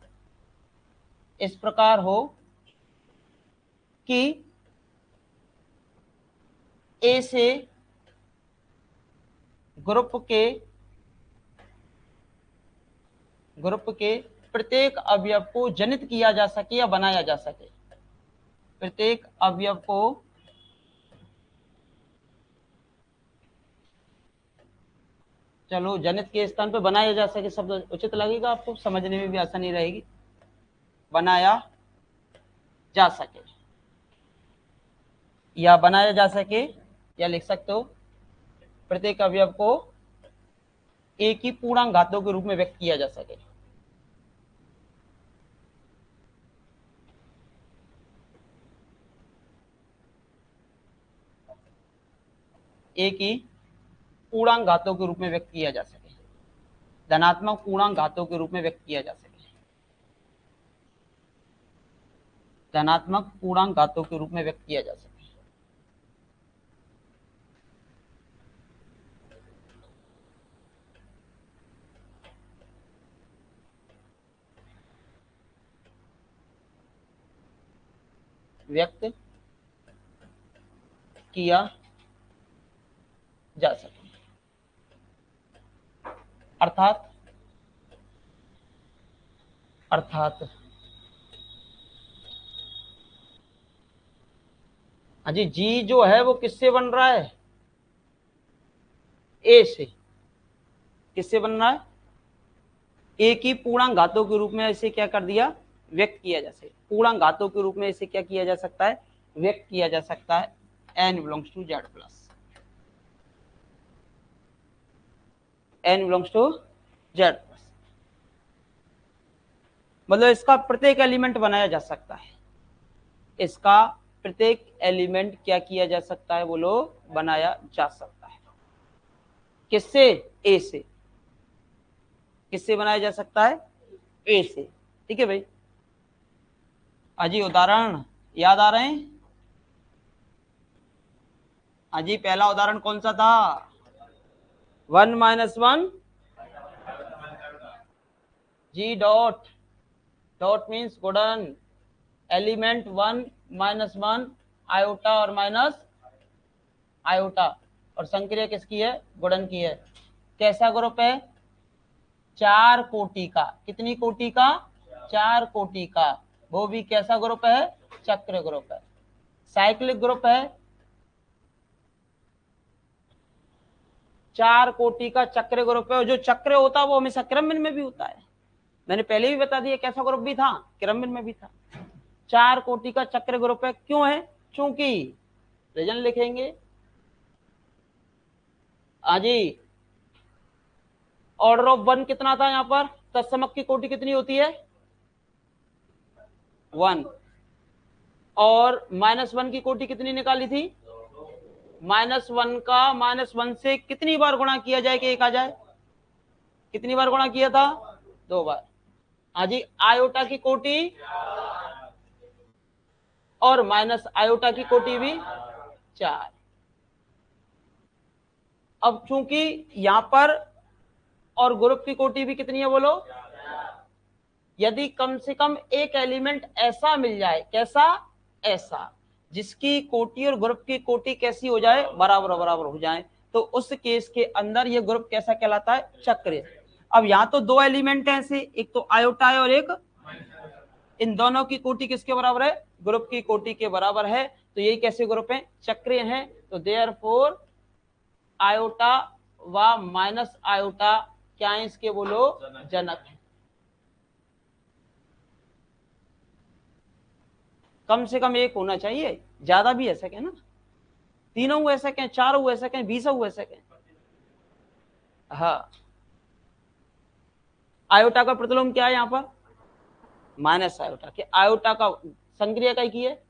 इस प्रकार हो कि A से ग्रुप के प्रत्येक अवयव को जनित किया जा सके या बनाया जा सके, प्रत्येक अवयव को चलो जनित के स्थान पर बनाया जा सके शब्द उचित लगेगा आपको, समझने में भी आसानी रहेगी, बनाया जा सके, या बनाया जा सके, या लिख सकते हो प्रत्येक अवयव को एक ही पूर्णांक घातों के रूप में व्यक्त किया जा सके। एक ही पूर्णांक घातों के रूप में व्यक्त किया जा सके, धनात्मक पूर्णांक घातों के रूप में व्यक्त किया जा सके, धनात्मक पूर्णांक घातों के रूप में व्यक्त किया जा सके। व्यक्त किया जा सकता है। अर्थात अजी जी जो है वो किससे बन रहा है? ए से। किससे बन रहा है? ए की पूर्णांक घातों के रूप में इसे क्या कर दिया? व्यक्त किया जा सकता है। पूर्णांक घातों के रूप में इसे क्या किया जा सकता है? व्यक्त किया जा सकता है n belongs to z plus n belongs to z plus, मतलब इसका प्रत्येक एलिमेंट बनाया जा सकता है। इसका प्रत्येक एलिमेंट क्या किया जा सकता है? बोलो, बनाया जा सकता है। किससे? ए से। किससे बनाया जा सकता है? ए से। ठीक है भाई। अजी उदाहरण याद आ रहे हैं? अजी पहला उदाहरण कौन सा था? 1 - 1 जी डॉट मीन्स गुणन, एलिमेंट 1 - 1 आयोटा और माइनस आयोटा, और संक्रिया किसकी है? गुणन की है। कैसा ग्रुप है? 4 कोटि का। कितनी कोटि का? 4 कोटि का। वो भी कैसा ग्रुप है? चक्र ग्रुप है, साइक्लिक ग्रुप है। 4 कोटि का चक्र ग्रुप है, और जो चक्र होता है वो हमेशा क्रमबिन में भी होता है। मैंने पहले भी बता दिया कैसा ग्रुप भी था, क्रमबिन में भी था। 4 कोटि का चक्र ग्रुप है। क्यों है? क्योंकि रीजन लिखेंगे आजी, ऑर्डर ऑफ 1 कितना था यहाँ पर? तत्समक की कोटि कितनी होती है? 1। और -1 की कोटि कितनी निकाली थी? -1 का -1 से कितनी बार गुणा किया जाए कि 1 आ जाए? कितनी बार गुणा किया था? 2 बार। आजी आयोटा की कोटि और माइनस आयोटा की कोटि भी 4। अब चूंकि यहां पर और ग्रुप की कोटि भी कितनी है? बोलो। यदि कम से कम एक एलिमेंट ऐसा मिल जाए, कैसा? ऐसा, जिसकी कोटि और ग्रुप की कोटि कैसी हो जाए? बराबर बराबर हो जाए, तो उस केस के अंदर यह ग्रुप कैसा कहलाता है? चक्र। अब यहां तो 2 एलिमेंट हैं ऐसे, एक तो आयोटा है और एक, इन दोनों की कोटि किसके बराबर है? ग्रुप की कोटि के बराबर है। तो यही कैसे ग्रुप है? चक्रीय हैं। तो देयरफॉर आयोटा व माइनस आयोटा क्या है इसके? बोलो, जनक है। कम से कम एक होना चाहिए, ज्यादा भी ऐसा कहें ना, तीनों हुए ऐसा कहें, 4 हुए ऐसा कहें, 20 हुए ऐसा कहें। हाँ, आयोटा का प्रतिलोम क्या है यहाँ पर? माइनस आयोटा के। आयोटा का संक्रिया का ही है,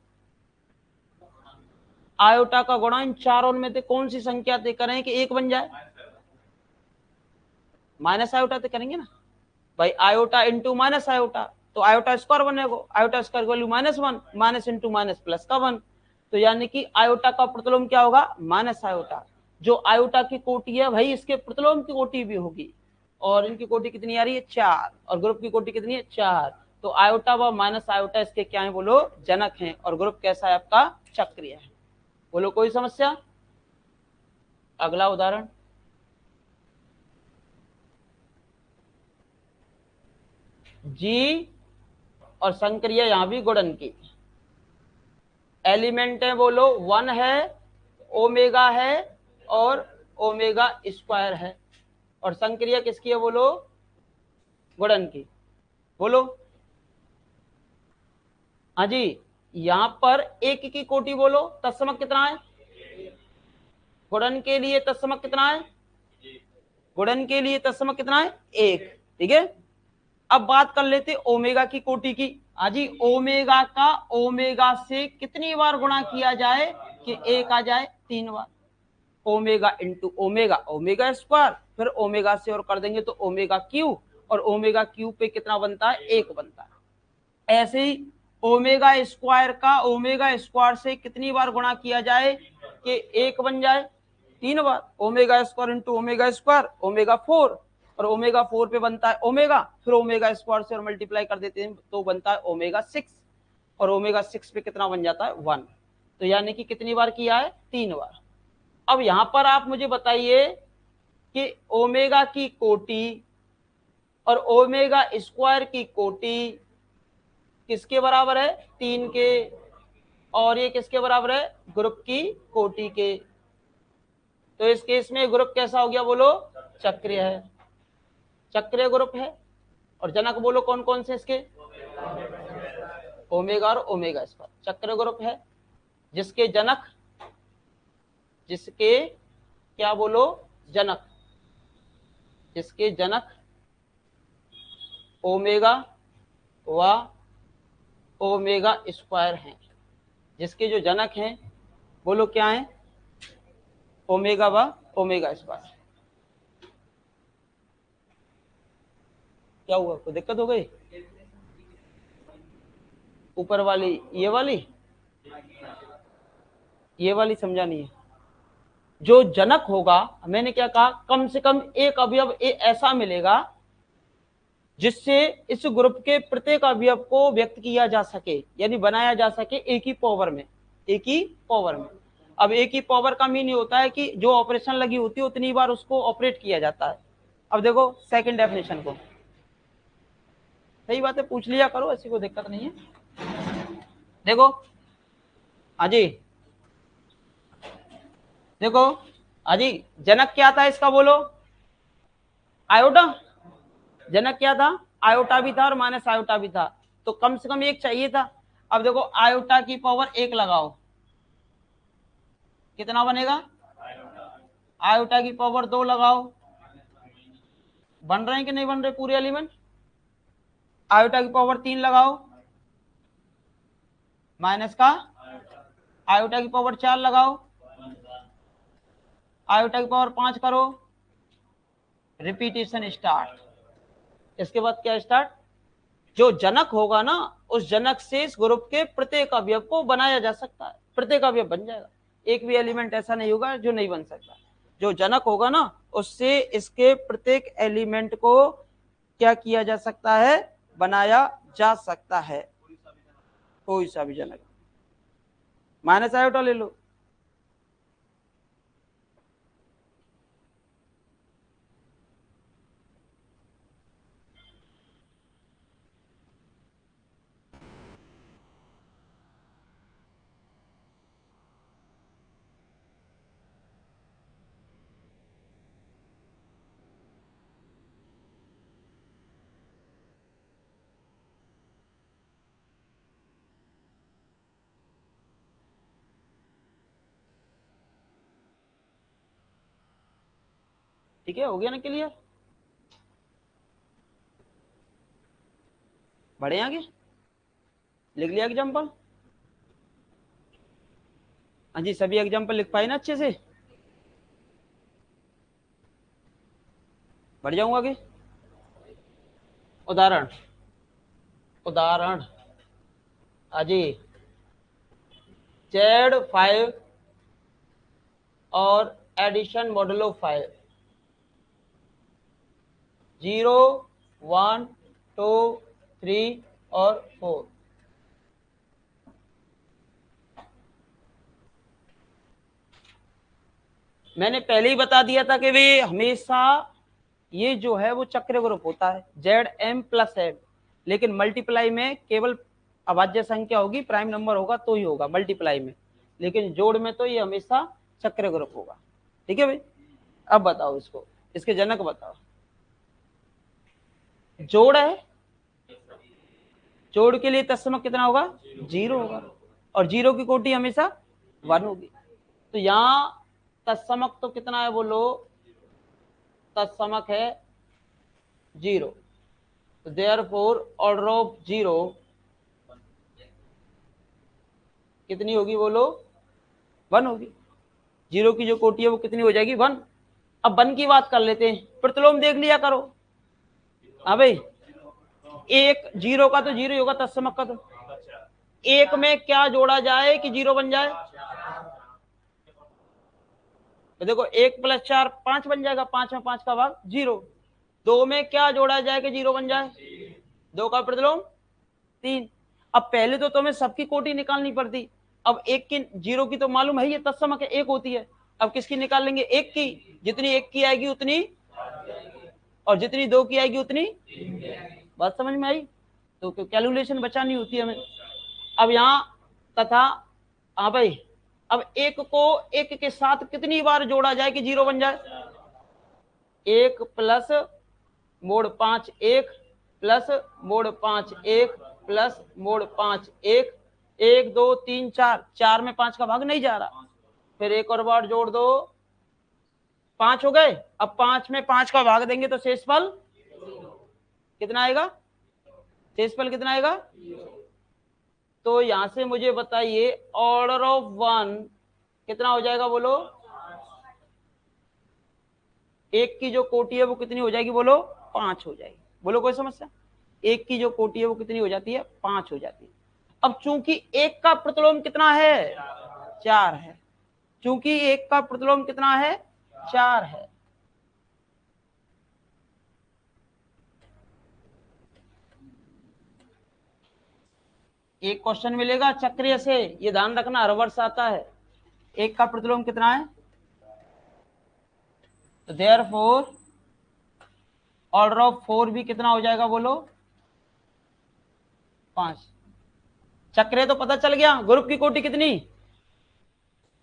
आयोटा का गुणा इन चारों में से कौन सी संख्या तय करें कि 1 बन जाए? माइनस आयोटा तय करेंगे ना भाई। आयोटा इंटू माइनस आयोटा, तो आयोटा स्क्वायर बनेगा। आयोटा स्क्वायर की value -1, minus into minus plus का 1। तो यानी कि आयोटा का प्रतिलोम क्या होगा? Minus iota. जो आयोटा की कोटि है भाई, इसके प्रतिलोम की कोटि भी होगी, और इनकी कोटि कितनी आ रही है? 4, और ग्रुप की कोटि कितनी है? 4। तो आयोटा व माइनस आयोटा इसके क्या है? बोलो, जनक हैं। और ग्रुप कैसा है आपका? चक्रीय है। बोलो, कोई समस्या? अगला उदाहरण, जी और संक्रिया यहां भी गुणन की। एलिमेंट है, बोलो, 1 है, ओमेगा है और ओमेगा स्क्वायर है, और संक्रिया किसकी है? बोलो, गुणन की। बोलो। हाँ जी, यहां पर 1 की कोटि बोलो, तत्समक कितना है? गुणन के लिए तत्समक कितना है? गुणन के लिए तत्समक कितना है? 1। ठीक है। अब बात कर लेते ओमेगा की कोटि की। हाजी, ओमेगा का ओमेगा से कितनी बार गुणा किया जाए कि 1 आ जाए? 3 बार। Omega into omega, omega square, फिर ओमेगा से और कर देंगे तो ओमेगा क्यू, और ओमेगा क्यू पे कितना बनता है? 1 बनता है। ऐसे ही ओमेगा स्क्वायर का ओमेगा स्क्वायर से कितनी बार गुणा किया जाए कि 1 बन जाए? 3 बार। Omega square into omega square, omega 4, और ओमेगा 4 पे बनता है ओमेगा, फिर ओमेगा स्क्वायर से और मल्टीप्लाई कर देते हैं तो बनता है ओमेगा 6। और ओमेगा 6 पे कितना बन जाता है 1। तो यानी कि कितनी बार किया है 3 बार। अब यहां पर आप मुझे बताइए कि ओमेगा की कोटि और ओमेगा स्क्वायर की कोटि किसके बराबर है 3 के, और ये किसके बराबर है ग्रुप की कोटि के। तो इस केस में ग्रुप कैसा हो गया बोलो चक्रीय है, चक्रीय ग्रुप है। और जनक बोलो कौन कौन से इसके ओमेगा और ओमेगा स्क्वायर चक्र ग्रुप है, जिसके जनक जिसके क्या बोलो जनक जिसके जनक ओमेगा व ओमेगा स्क्वायर हैं, जिसके जो जनक हैं बोलो क्या है ओमेगा व ओमेगा स्क्वायर। क्या हुआ कोई दिक्कत हो गई? ऊपर वाली ये वाली समझा नहीं है। जो जनक होगा मैंने क्या कहा कम से कम एक अवयव ऐसा मिलेगा जिससे इस ग्रुप के प्रत्येक अवयव को व्यक्त किया जा सके यानी बनाया जा सके एक ही पावर में, एक ही पावर में। अब एक ही पावर का मीन होता है कि जो ऑपरेशन लगी होती है उतनी बार उसको ऑपरेट किया जाता है। अब देखो सेकंड डेफिनेशन को, सही बात है पूछ लिया करो ऐसी कोई दिक्कत नहीं है। देखो अजी देखो अजी जनक क्या था इसका बोलो आयोटा, जनक क्या था आयोटा भी था और माइनस आयोटा भी था, तो कम से कम एक चाहिए था। अब देखो आयोटा की पावर 1 लगाओ कितना बनेगा, आयोटा की पावर 2 लगाओ, बन रहे हैं कि नहीं बन रहे पूरे एलिमेंट। आयोटा की पावर 3 लगाओ माइनस का, आयोटा की पावर 4 लगाओ, आयोटा की पावर 5 करो, रिपीटेशन स्टार्ट। इसके बाद क्या स्टार्ट, जो जनक होगा ना उस जनक से इस ग्रुप के प्रत्येक अवयव को बनाया जा सकता है, प्रत्येक अवयव बन जाएगा, एक भी एलिमेंट ऐसा नहीं होगा जो नहीं बन सकता। जो जनक होगा ना उससे इसके प्रत्येक एलिमेंट को क्या किया जा सकता है बनाया जा सकता है, कोई सा भी जनक। माइनस आयोटा ले लो, ठीक है हो गया ना क्लियर, बढ़े आगे लिख लिया एग्जाम्पल। हाँ जी सभी एग्जाम्पल लिख पाए ना अच्छे से, बढ़ जाऊंगा आगे। उदाहरण उदाहरण अजी Z5 और एडिशन मॉडुलो 5 0 1 2 3 और 4। मैंने पहले ही बता दिया था कि वे हमेशा ये जो है वो चक्र ग्रुप होता है Zm प्लस M, लेकिन मल्टीप्लाई में केवल अभाज्य संख्या होगी प्राइम नंबर होगा तो ही होगा मल्टीप्लाई में, लेकिन जोड़ में तो ये हमेशा चक्र ग्रुप होगा। ठीक है भाई, अब बताओ इसको इसके जनक बताओ। जोड़ है, जोड़ के लिए तत्समक कितना होगा 0 होगा और 0 की कोटि हमेशा 1 होगी। तो यहाँ तत्समक तो कितना है बोलो, तत्समक है 0, तो देयरफॉर ऑर्डर ऑफ 0 कितनी होगी बोलो 1 होगी। 0 की जो कोटि है वो कितनी हो जाएगी 1। अब 1 की बात कर लेते हैं, प्रतिलोम देख लिया करो। हाँ भाई एक 0 का तो 0 ही होगा, तत्समक का तो एक में क्या जोड़ा जाए कि 0 बन जाए, तो देखो 1 + 4 5 बन जाएगा, 5 में 5 का भाग 0। 2 में क्या जोड़ा जाए कि 0 बन जाए, 2 का प्रतिलोम 3। अब पहले तो तुम्हें सबकी कोटि निकालनी पड़ती, अब एक की जीरो की तो मालूम है ये तत्समक एक होती है, अब किसकी निकाल लेंगे, एक की, जितनी एक की आएगी उतनी, और जितनी दो की आएगी उतनी, बात समझ में आई। तो कैलकुलेशन बचानी होती है हमें। अब यहाँ तथा, हाँ भाई, अब एक को एक के साथ कितनी बार जोड़ा जाए कि जीरो बन जाए, एक प्लस मोड़ 5 एक प्लस मोड़ 5 एक प्लस मोड़ 5 एक, 1 2 3 4, 4 में 5 का भाग नहीं जा रहा, फिर एक और बार जोड़ दो, 5 हो गए। अब 5 में 5 का भाग देंगे तो शेषफल कितना आएगा, शेषफल कितना आएगा। तो यहां से मुझे बताइए ऑर्डर ऑफ 1 कितना हो जाएगा, बोलो। एक की जो कोटि है वो कितनी हो जाएगी, बोलो 5 हो जाएगी, बोलो कोई समस्या। एक की जो कोटि है वो कितनी हो जाती है, 5 हो जाती है। अब चूंकि एक का प्रतिलोम कितना है, 4 है, चूंकि एक का प्रतिलोम कितना है, 4 है। एक क्वेश्चन मिलेगा चक्रीय से, ये ध्यान रखना, हर वर्ष आता है। एक का प्रतिलोम कितना है, तो देयरफॉर ऑर्डर ऑफ 4 भी कितना हो जाएगा, बोलो 5। चक्रीय तो पता चल गया, ग्रुप की कोटि कितनी,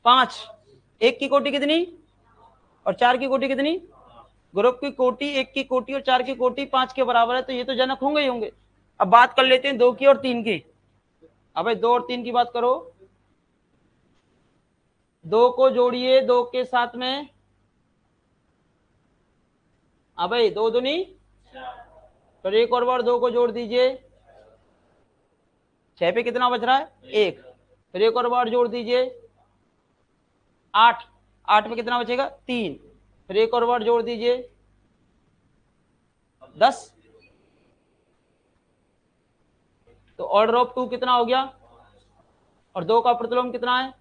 5, एक की कोटि कितनी और 4 की कोटि कितनी, ग्रुप की कोटि, एक की कोटि और 4 की कोटि 5 के बराबर है, तो ये तो जनक होंगे ही होंगे। अब बात कर लेते हैं 2 की और 3 की। अब 2 और 3 की बात करो, 2 को जोड़िए 2 के साथ में, अब 2 दूनी, फिर एक और बार 2 को जोड़ दीजिए, 6 पे कितना बच रहा है, 1, फिर एक और बार जोड़ दीजिए 8, 8 में कितना बचेगा, 3, फिर एक और बार जोड़ दीजिए 10। तो ऑर्डर ऑफ 2 कितना हो गया, और 2 का प्रतिलोम कितना है,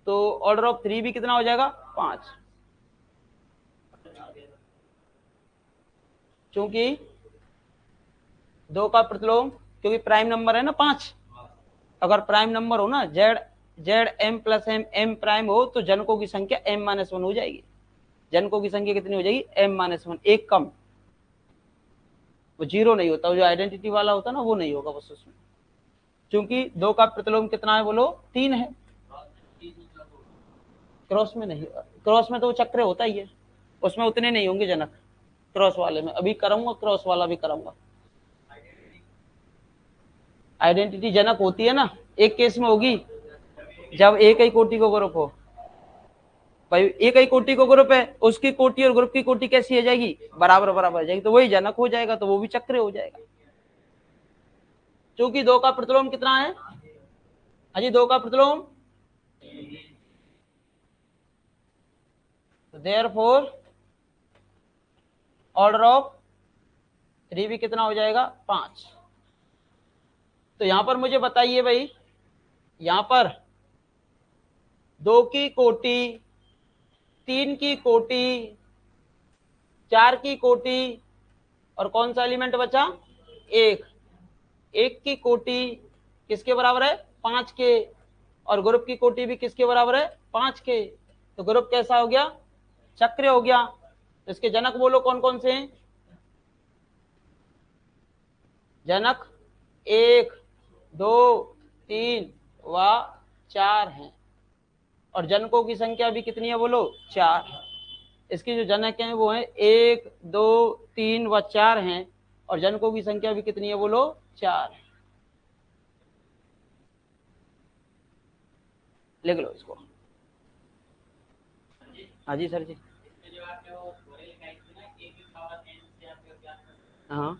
तो ऑर्डर ऑफ 3 भी कितना हो जाएगा, 5। चूंकि 2 का प्रतिलोम, क्योंकि प्राइम नंबर है ना 5, अगर प्राइम नंबर हो ना, Z Z M plus M M prime हो, तो जनकों की संख्या m-1 हो जाएगी। जनकों की संख्या कितनी हो जाएगी, m-1, एक कम, वो जीरो नहीं होता, वो जो आइडेंटिटी वाला होता है ना, वो नहीं होगा बस उसमें। क्योंकि 2 का प्रतिलोम कितना है, बोलो 3 है। क्रॉस में नहीं, क्रॉस में तो वो चक्र होता ही है, उसमें उतने नहीं होंगे जनक। क्रॉस वाले में अभी कराऊंगा, क्रॉस वाला भी कराऊंगा। आइडेंटिटी जनक होती है ना, एक केस में होगी जब एक ही कोटि को ग्रुप हो, भाई एक ही कोटि को ग्रुप है, उसकी कोटि और ग्रुप की कोटि कैसी हो जाएगी, बराबर बराबर हो जाएगी, तो वही जनक हो जाएगा, तो वो भी चक्र हो जाएगा। क्योंकि 2 का प्रतिलोम कितना है, अजी 2 का प्रतिलोम, देयरफॉर ऑर्डर ऑफ 3 भी कितना हो जाएगा, 5। तो यहां पर मुझे बताइए भाई, यहां पर 2 की कोटि, 3 की कोटि, 4 की कोटि, और कौन सा एलिमेंट बचा, एक, एक की कोटि किसके बराबर है, 5 के, और ग्रुप की कोटि भी किसके बराबर है, 5 के, तो ग्रुप कैसा हो गया, चक्र हो गया। तो इसके जनक बोलो कौन कौन से हैं, जनक 1 2 3 व 4 हैं, और जनकों की संख्या भी कितनी है, बोलो 4। इसके जो जनक हैं वो हैं 1 2 3 व 4 हैं, और जनकों की संख्या भी कितनी है, बोलो 4। लिख लो इसको। हाँ जी सर जी। हाँ,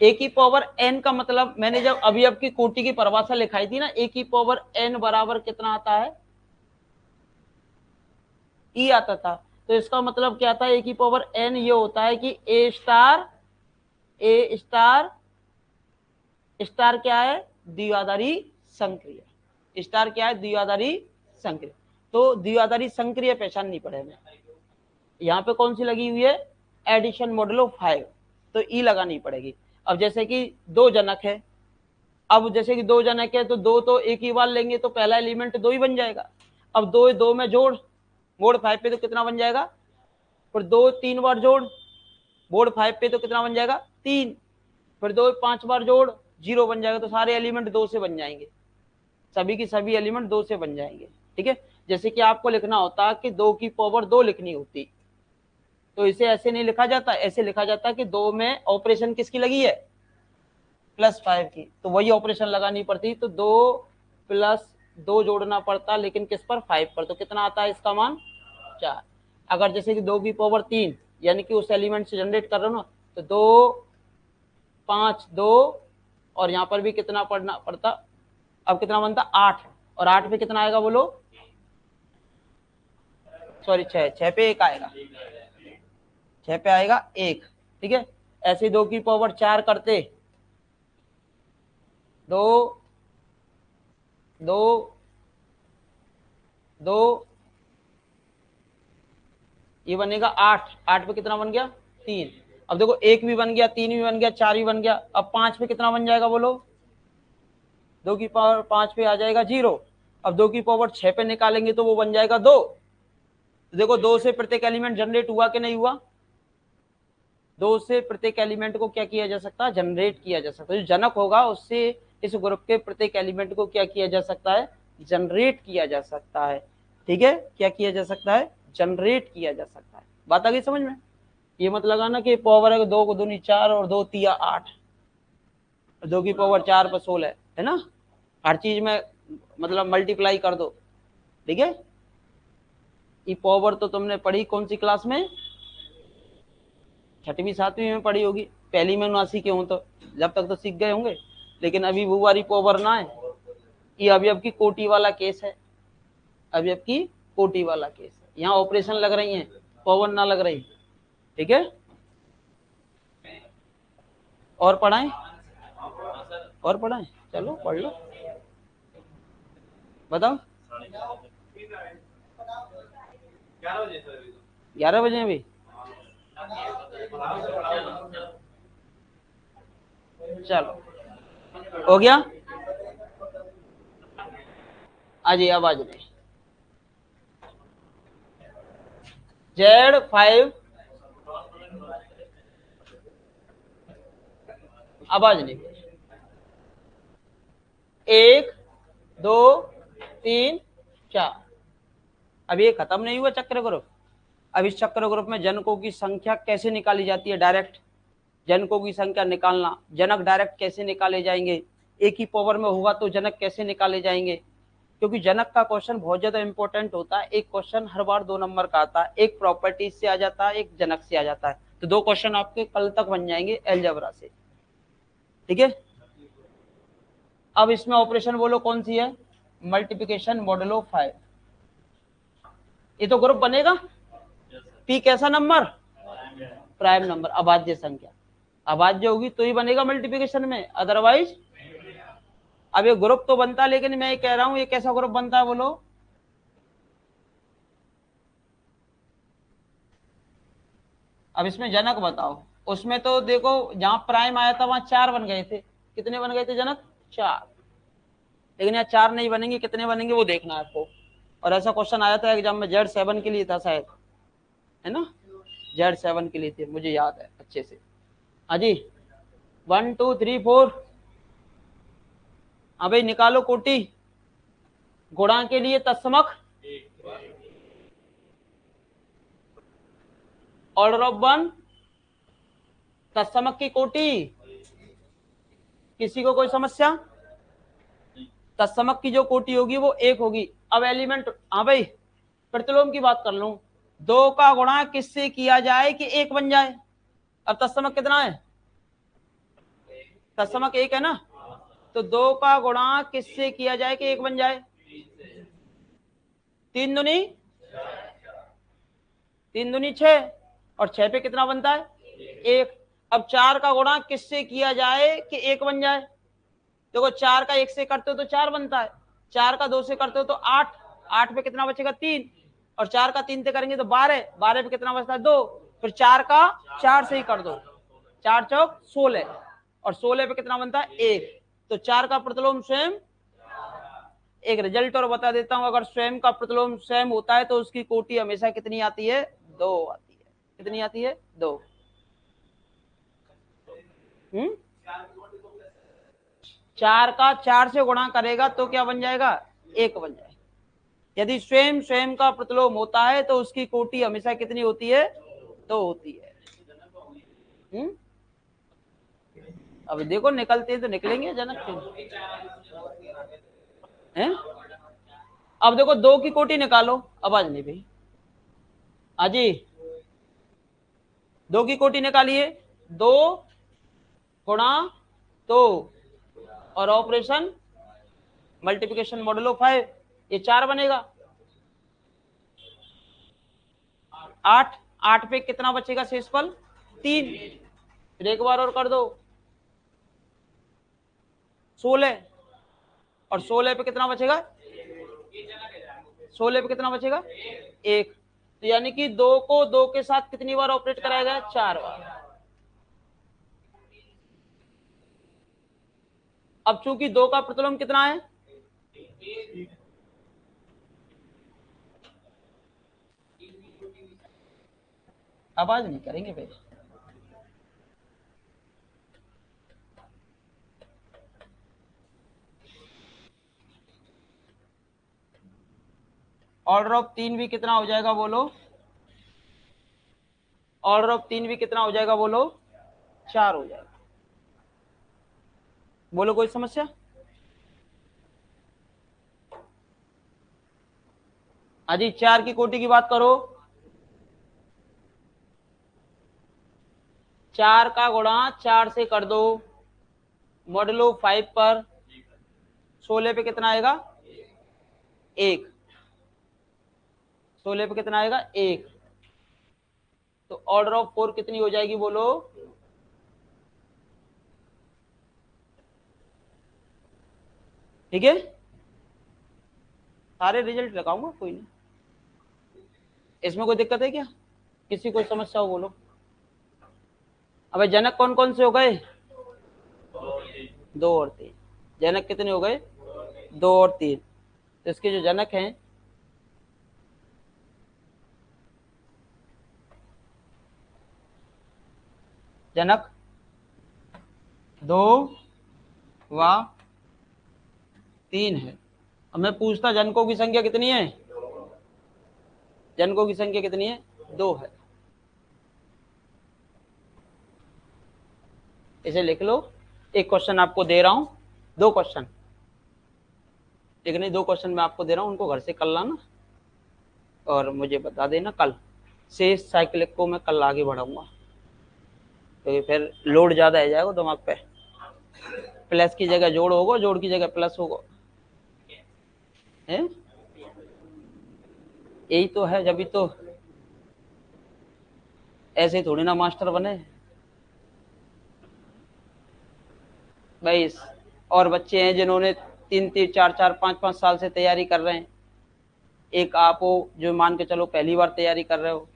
ए की पावर एन का मतलब, मैंने जब अभी आपकी कोटि की परिभाषा लिखाई थी ना, ए की पावर एन बराबर कितना आता है, ई आता था। तो इसका मतलब क्या था, ए की पावर एन ये होता है कि ए स्टार स्टार क्या है, द्विआधारी संक्रिय, स्टार क्या है, द्विआधारी संक्रिय। तो द्विआधारी संक्रिय पहचाननी पड़े हमें। यहाँ पे कौन सी लगी हुई है, एडिशन मॉडुलो 5, तो ई लगानी पड़ेगी। अब जैसे कि दो जनक है, अब जैसे कि दो जनक है तो दो तो एक ही बार लेंगे तो पहला एलिमेंट दो ही बन जाएगा। अब दो दो में जोड़ मोड 5 पे तो कितना बन जाएगा, फिर दो 3 बार जोड़ मोड 5 पे तो कितना बन जाएगा 3, फिर दो 5 बार जोड़ 0 बन जाएगा। तो सारे एलिमेंट दो से बन जाएंगे, सभी की सभी एलिमेंट दो से बन जाएंगे। ठीक है, जैसे कि आपको लिखना होता कि 2 की पावर 2 लिखनी होती तो इसे ऐसे नहीं लिखा जाता, ऐसे लिखा जाता कि 2 में ऑपरेशन किसकी लगी है +5 की, तो वही ऑपरेशन लगानी पड़ती। तो 2 + 2 जोड़ना पड़ता, लेकिन किस पर 5 पर। तो कितना आता है इसका मान 4। अगर जैसे कि 2 की पावर 3 यानी कि उस एलिमेंट से जनरेट कर रहे हो ना, तो 2 5 2 और यहाँ पर भी कितना पढ़ना पड़ता, अब कितना बनता 8, और 8 पे कितना आएगा बोलो, सॉरी 6 पे 1 आएगा, 6 पे आएगा 1। ठीक है, ऐसे 2 की पावर 4 करते 2 2 2 ये बनेगा 8, 8 पे कितना बन गया 3। अब देखो 1 भी बन गया, 3 भी बन गया, 4 भी बन गया। अब 5 पे कितना बन जाएगा बोलो, 2 की पावर 5 पे आ जाएगा 0। अब 2 की पावर 6 पे निकालेंगे तो वो बन जाएगा 2। तो देखो 2 से प्रत्येक एलिमेंट जनरेट हुआ कि नहीं हुआ, 2 से प्रत्येक एलिमेंट को क्या किया जा सकता है, जनरेट किया जा सकता है। जो जनक होगा उससे इस ग्रुप के प्रत्येक एलिमेंट को क्या किया जा सकता है, जनरेट किया जा सकता है। ठीक है, क्या किया जा सकता है, जनरेट किया जा सकता है। बात आ गई समझ में। ये मत लगाना कि पावर है 2 को 2 4 और 2 3 8, 2 की पावर 4 पर 16 है ना, हर चीज में मतलब मल्टीप्लाई कर दो। ठीक है, ये पावर तो तुमने पढ़ी कौन सी क्लास में, 6वीं 7वीं में पढ़ी होगी, पहली में ना सीखे हो तो जब तक तो सीख गए होंगे, लेकिन अभी वो वाली पावर ना है। ये अवयव की कोटि वाला केस है, अवयव की कोटि वाला केस है। यहाँ ऑपरेशन लग रही है, पावर ना लग रही। ठीक है, और पढ़ाएं, और पढ़ाएं, चलो पढ़ लो, बताओ 11 बजे अभी, चलो हो गया। आज आवाज नहीं, Z5 आवाज नहीं, 1 2 3 4। अब ये खत्म नहीं हुआ चक्र ग्रुप। अब इस चक्र ग्रुप में जनकों की संख्या कैसे निकाली जाती है, डायरेक्ट जनकों की संख्या निकालना, जनक डायरेक्ट कैसे निकाले जाएंगे, एक ही पावर में होगा तो जनक कैसे निकाले जाएंगे, क्योंकि जनक का क्वेश्चन बहुत ज्यादा इंपॉर्टेंट होता है। एक क्वेश्चन हर बार 2 नंबर का आता है, एक प्रॉपर्टीज से आ जाता है, एक जनक से आ जाता है। तो 2 क्वेश्चन आपके कल तक बन जाएंगे अलजेब्रा से। ठीक है, अब इसमें ऑपरेशन बोलो कौन सी है, मल्टीप्लिकेशन मॉडुलो 5। ये तो ग्रुप बनेगा, पी कैसा नंबर, प्राइम नंबर, अभाज्य संख्या, अभाज्य होगी तो ही बनेगा मल्टीप्लिकेशन में, अदरवाइज। अब ये ग्रुप तो बनता, लेकिन मैं ये कह रहा हूं ये कैसा ग्रुप बनता है बोलो, अब इसमें जनक बताओ। उसमें तो देखो जहां प्राइम आया था वहां 4 बन गए थे, कितने बन गए थे जनक 4, लेकिन यहाँ 4 नहीं बनेंगे, कितने बनेंगे वो देखना है आपको। और ऐसा क्वेश्चन आया था एग्जाम में, Z7 के लिए था शायद, है ना, Z7 के लिए थे, मुझे याद है अच्छे से। हाँ जी, 1 2 3 4। हाँ भाई निकालो कोटि, गुणा के लिए तत्समक ऑर्डर ऑफ 1, तत्समक की कोटि, किसी को कोई समस्या, तत्समक की जो कोटि होगी वो 1 होगी। अब एलिमेंट, हाँ भाई प्रतिलोम की बात कर लूं, 2 का गुणा किससे किया जाए कि 1 बन जाए। अब तत्समक कितना है, तत्समक 1 है ना, तो 2 का गुणा किससे किया जाए कि 1 बन जाए, 3 दूनी 3 दूनी 6, और 6 पे कितना बनता है 1। अब 4 का गुणा किससे किया जाए कि 1 बन जाए, देखो 4 का 1 से करते हो तो 4 बनता है, 4 का 2 से करते हो तो 8, 8 पे कितना बचेगा 3, और 4 का 3 से करेंगे तो 12, 12 पे कितना बचता है 2, फिर 4 का 4 से ही कर दो, 4 चौक 16, और 16 पे कितना बनता है 1, तो 4 का प्रतिलोम स्वयं। एक रिजल्ट और बता देता हूं, अगर स्वयं का प्रतिलोम स्वयं होता है तो उसकी कोटि हमेशा कितनी आती है 2 आती है। कितनी आती है 2। 4 का 4 से गुणा करेगा तो क्या बन जाएगा 1 बन जाएगा। यदि स्वयं स्वयं का प्रतिलोम होता है तो उसकी कोटि हमेशा कितनी होती है 2 होती है। अब देखो निकलते हैं तो निकलेंगे जनक के हैं। अब देखो 2 की कोटि निकालो, आवाज नहीं भाई आजी, 2 की कोटि निकालिए, 2 गुणा 2 और ऑपरेशन मल्टीप्लिकेशन मॉडुलो 5, ये 4 बनेगा। 8, 8 पे कितना बचेगा शेषफल 3, फिर एक बार और कर दो 16, और 16 पे कितना बचेगा 16 पे कितना बचेगा 1, तो यानी कि 2 को 2 के साथ कितनी बार ऑपरेट कराया गया 4 बार। अब चूंकि 2 का प्रतिलोम कितना है आवाज नहीं करेंगे भाई। ऑर्डर ऑफ 3 भी कितना हो जाएगा बोलो, ऑर्डर ऑफ 3 भी कितना हो जाएगा बोलो 4 हो जाएगा। बोलो कोई समस्या। अजी 4 की कोटि की बात करो, 4 का गुणा 4 से कर दो मॉडुलो 5 पर, 16 पे कितना आएगा 1, 16 पे कितना आएगा 1, तो ऑर्डर ऑफ 4 कितनी हो जाएगी बोलो, ठीक है। सारे रिजल्ट लगाऊंगा, कोई नहीं, इसमें कोई दिक्कत है क्या, किसी कोई समस्या हो बोलो। अब जनक कौन कौन से हो गए 2 और 3, जनक कितने हो गए 2 और 3, तो इसके जो जनक हैं जनक 2 व 3 है। अब मैं पूछता जनकों की संख्या कितनी है, जनकों की संख्या कितनी है 2 है, इसे लिख लो। एक क्वेश्चन आपको दे रहा हूं, 2 क्वेश्चन, एक नहीं 2 क्वेश्चन मैं आपको दे रहा हूं, उनको घर से कर लाना और मुझे बता देना कल। शेष साइकिलिक को मैं कल आगे बढ़ाऊंगा क्योंकि तो फिर लोड ज्यादा आ जाएगा दिमाग पे, प्लस की जगह जोड़ होगा, जोड़ की जगह प्लस होगा, है यही तो है, जब भी तो ऐसे ही थोड़ी ना मास्टर बने भाई। और बच्चे हैं जिन्होंने 3-3 4-4 5-5 साल से तैयारी कर रहे हैं, एक आप हो जो मान के चलो पहली बार तैयारी कर रहे हो,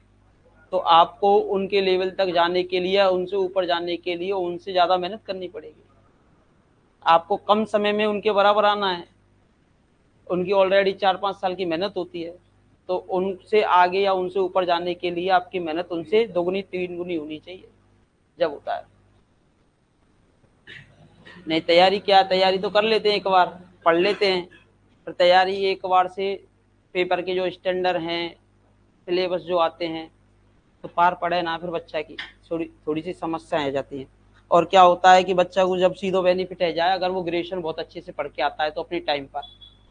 तो आपको उनके लेवल तक जाने के लिए, उनसे ऊपर जाने के लिए उनसे ज्यादा मेहनत करनी पड़ेगी। आपको कम समय में उनके बराबर आना है, उनकी ऑलरेडी 4-5 साल की मेहनत होती है, तो उनसे आगे या उनसे ऊपर जाने के लिए आपकी मेहनत उनसे 2 गुनी 3 गुनी होनी चाहिए, जब होता है। नहीं तैयारी क्या, तैयारी तो कर लेते हैं, एक बार पढ़ लेते हैं, पर तैयारी एक बार से पेपर के जो स्टैंडर्ड हैं, सिलेबस जो आते हैं, तो पार पड़े ना, फिर बच्चा की थोड़ी सी समस्याएं आ जाती हैं। और क्या होता है कि बच्चा को जब सीधो बेनिफिट है जाए, अगर वो ग्रेजुएशन बहुत अच्छे से पढ़ के आता है तो अपनी टाइम पर,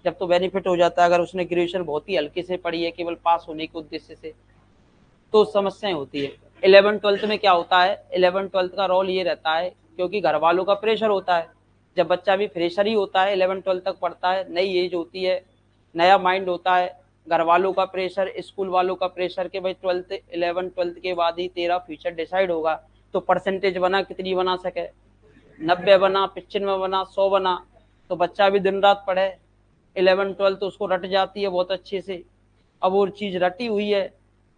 जब तो बेनिफिट हो जाता है, अगर उसने ग्रेजुएशन बहुत ही हल्के से पढ़ी है केवल पास होने के उद्देश्य से, तो समस्याएं होती है। 11th-12th में क्या होता है, 11th-12th का रोल ये रहता है, क्योंकि घर वालों का प्रेशर होता है, जब बच्चा भी फ्रेशर ही होता है, 11th-12th तक पढ़ता है, नई एज होती है, नया माइंड होता है, घर वालों का प्रेशर, स्कूल वालों का प्रेशर कि भाई 11th-12th के बाद ही तेरा फ्यूचर डिसाइड होगा, तो परसेंटेज बना कितनी बना सके, 90 बना, 95 बना, 100 बना, तो बच्चा भी दिन रात पढ़े, 11th-12th तो उसको रट जाती है बहुत अच्छे से। अब वो चीज रटी हुई है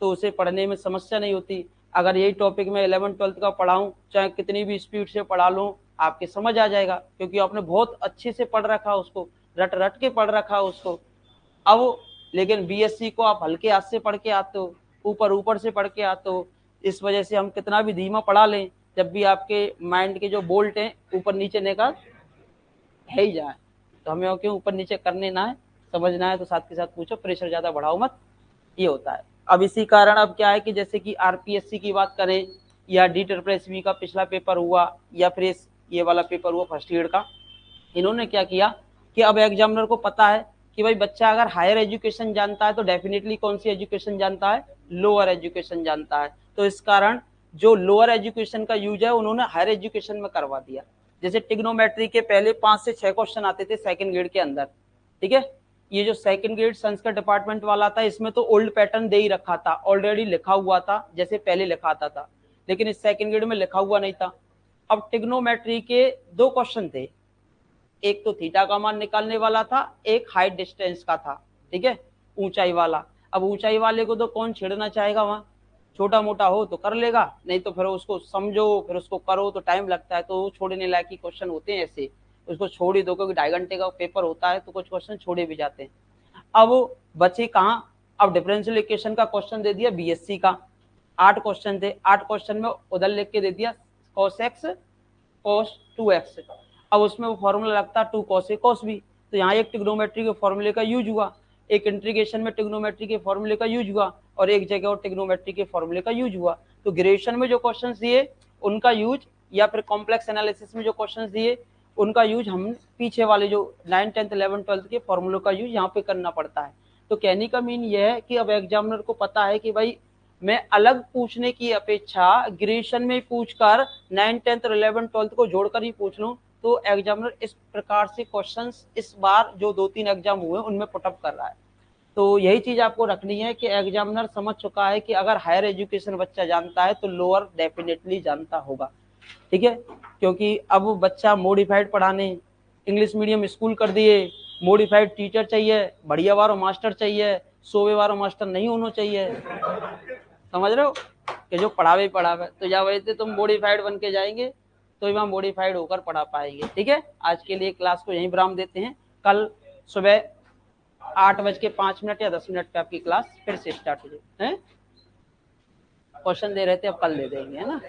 तो उसे पढ़ने में समस्या नहीं होती। अगर यही टॉपिक मैं 11th-12th का पढ़ाऊं, चाहे कितनी भी स्पीड से पढ़ा लूं, आपके समझ आ जाएगा, क्योंकि आपने बहुत अच्छे से पढ़ रखा उसको, रट रट के पढ़ रखा उसको। अब लेकिन बीएससी को आप हल्के हाथ से पढ़ के आते हो, ऊपर ऊपर से पढ़ के आते हो, इस वजह से हम कितना भी धीमा पढ़ा लें, जब भी आपके माइंड के जो बोल्ट हैं ऊपर नीचे निकाल है ही जाए, तो हमें क्यों ऊपर नीचे करने ना है, समझना है तो साथ के साथ पूछो, प्रेशर ज्यादा बढ़ाओ मत, ये होता है। अब इसी कारण अब क्या है कि जैसे कि आरपीएससी की बात करें या DSSB का पिछला पेपर हुआ या फिर ये वाला पेपर हुआ फर्स्ट ईयर का, इन्होंने क्या किया कि अब एग्जामिनर को पता है कि भाई बच्चा अगर हायर एजुकेशन जानता है तो डेफिनेटली कौन सी एजुकेशन जानता है, लोअर एजुकेशन जानता है। तो इस कारण जो लोअर एजुकेशन का यूज है उन्होंने हायर एजुकेशन में करवा दिया। जैसे टिग्नोमेट्री के पहले 5 से 6 क्वेश्चन आते थे सेकंड ग्रेड के अंदर, ठीक है, ये जो सेकंड ग्रेड संस्कृत डिपार्टमेंट वाला था इसमें तो ओल्ड पैटर्न दे ही रखा था, ऑलरेडी लिखा हुआ था जैसे पहले लिखा आता था, लेकिन इस सेकंड ग्रेड में लिखा हुआ नहीं था। अब टिग्नोमेट्री के 2 क्वेश्चन थे, एक तो थीटा का मान निकालने वाला था, एक हाइट डिस्टेंस का था, ठीक है, ऊंचाई वाला। अब ऊंचाई वाले को तो कौन छेड़ना चाहेगा, वहां छोटा मोटा हो तो कर लेगा, नहीं तो फिर उसको समझो फिर उसको करो तो टाइम लगता है, तो छोड़ने लायक ही क्वेश्चन होते हैं ऐसे, उसको छोड़ ही दो, क्योंकि 2.5 घंटे का पेपर होता है तो कुछ क्वेश्चन छोड़े भी जाते हैं। अब बचे कहाँ, अब डिफरेंशियल इक्वेशन का क्वेश्चन दे दिया बीएससी का, 8 क्वेश्चन थे, 8 क्वेश्चन में उधर लिख के दे दिया cos x cos 2x, अब उसमें वो फॉर्मूला लगता है 2 cos a cos b, तो यहाँ एक ट्रिग्नोमेट्री के फॉर्मूले का यूज हुआ, एक इंटीग्रेशन में ट्रिग्नोमेट्री के फॉर्मूले का यूज हुआ, और एक जगह और ट्रिग्नोमेट्री के फॉर्मूले का यूज हुआ। तो ग्रेजुएशन में जो क्वेश्चन दिए उनका यूज, या फिर कॉम्प्लेक्स एनालिसिस में जो क्वेश्चन दिए उनका यूज हम पीछे वाले जो 9th 10th 11th 12th के फॉर्मूलों का यूज यहाँ पे करना पड़ता है। तो कहने का मीन यह है कि अब एग्जामिनर को पता है कि भाई मैं अलग पूछने की अपेक्षा ग्रेजुएशन में पूछकर 9th 10th 11th 12th को जोड़कर ही पूछ लूं, तो एग्जामिनर इस प्रकार से क्वेश्चंस इस बार जो 2-3 एग्जाम हुए उनमें पुटअप कर रहा है। तो यही चीज आपको रखनी है कि एग्जामिनर समझ चुका है कि अगर हायर एजुकेशन बच्चा जानता है तो लोअर डेफिनेटली जानता होगा, ठीक है, क्योंकि अब बच्चा मॉडिफाइड पढ़ाने, इंग्लिश मीडियम स्कूल कर दिए, मॉडिफाइड टीचर चाहिए, बढ़िया वारो मास्टर चाहिए, सोवे वारो मास्टर नहीं होना चाहिए, समझ रहे हो, कि जो पढ़ावे, तो या वैसे तुम मॉडिफाइड बन के जाएंगे तो वहाँ मॉडिफाइड होकर पढ़ा पाएंगे। ठीक है, आज के लिए क्लास को यहीं विराम देते हैं, कल सुबह 8:05 या 10 पे आपकी क्लास फिर से स्टार्ट हो जाए। क्वेश्चन दे रहे थे, अब कल दे देंगे, है ना।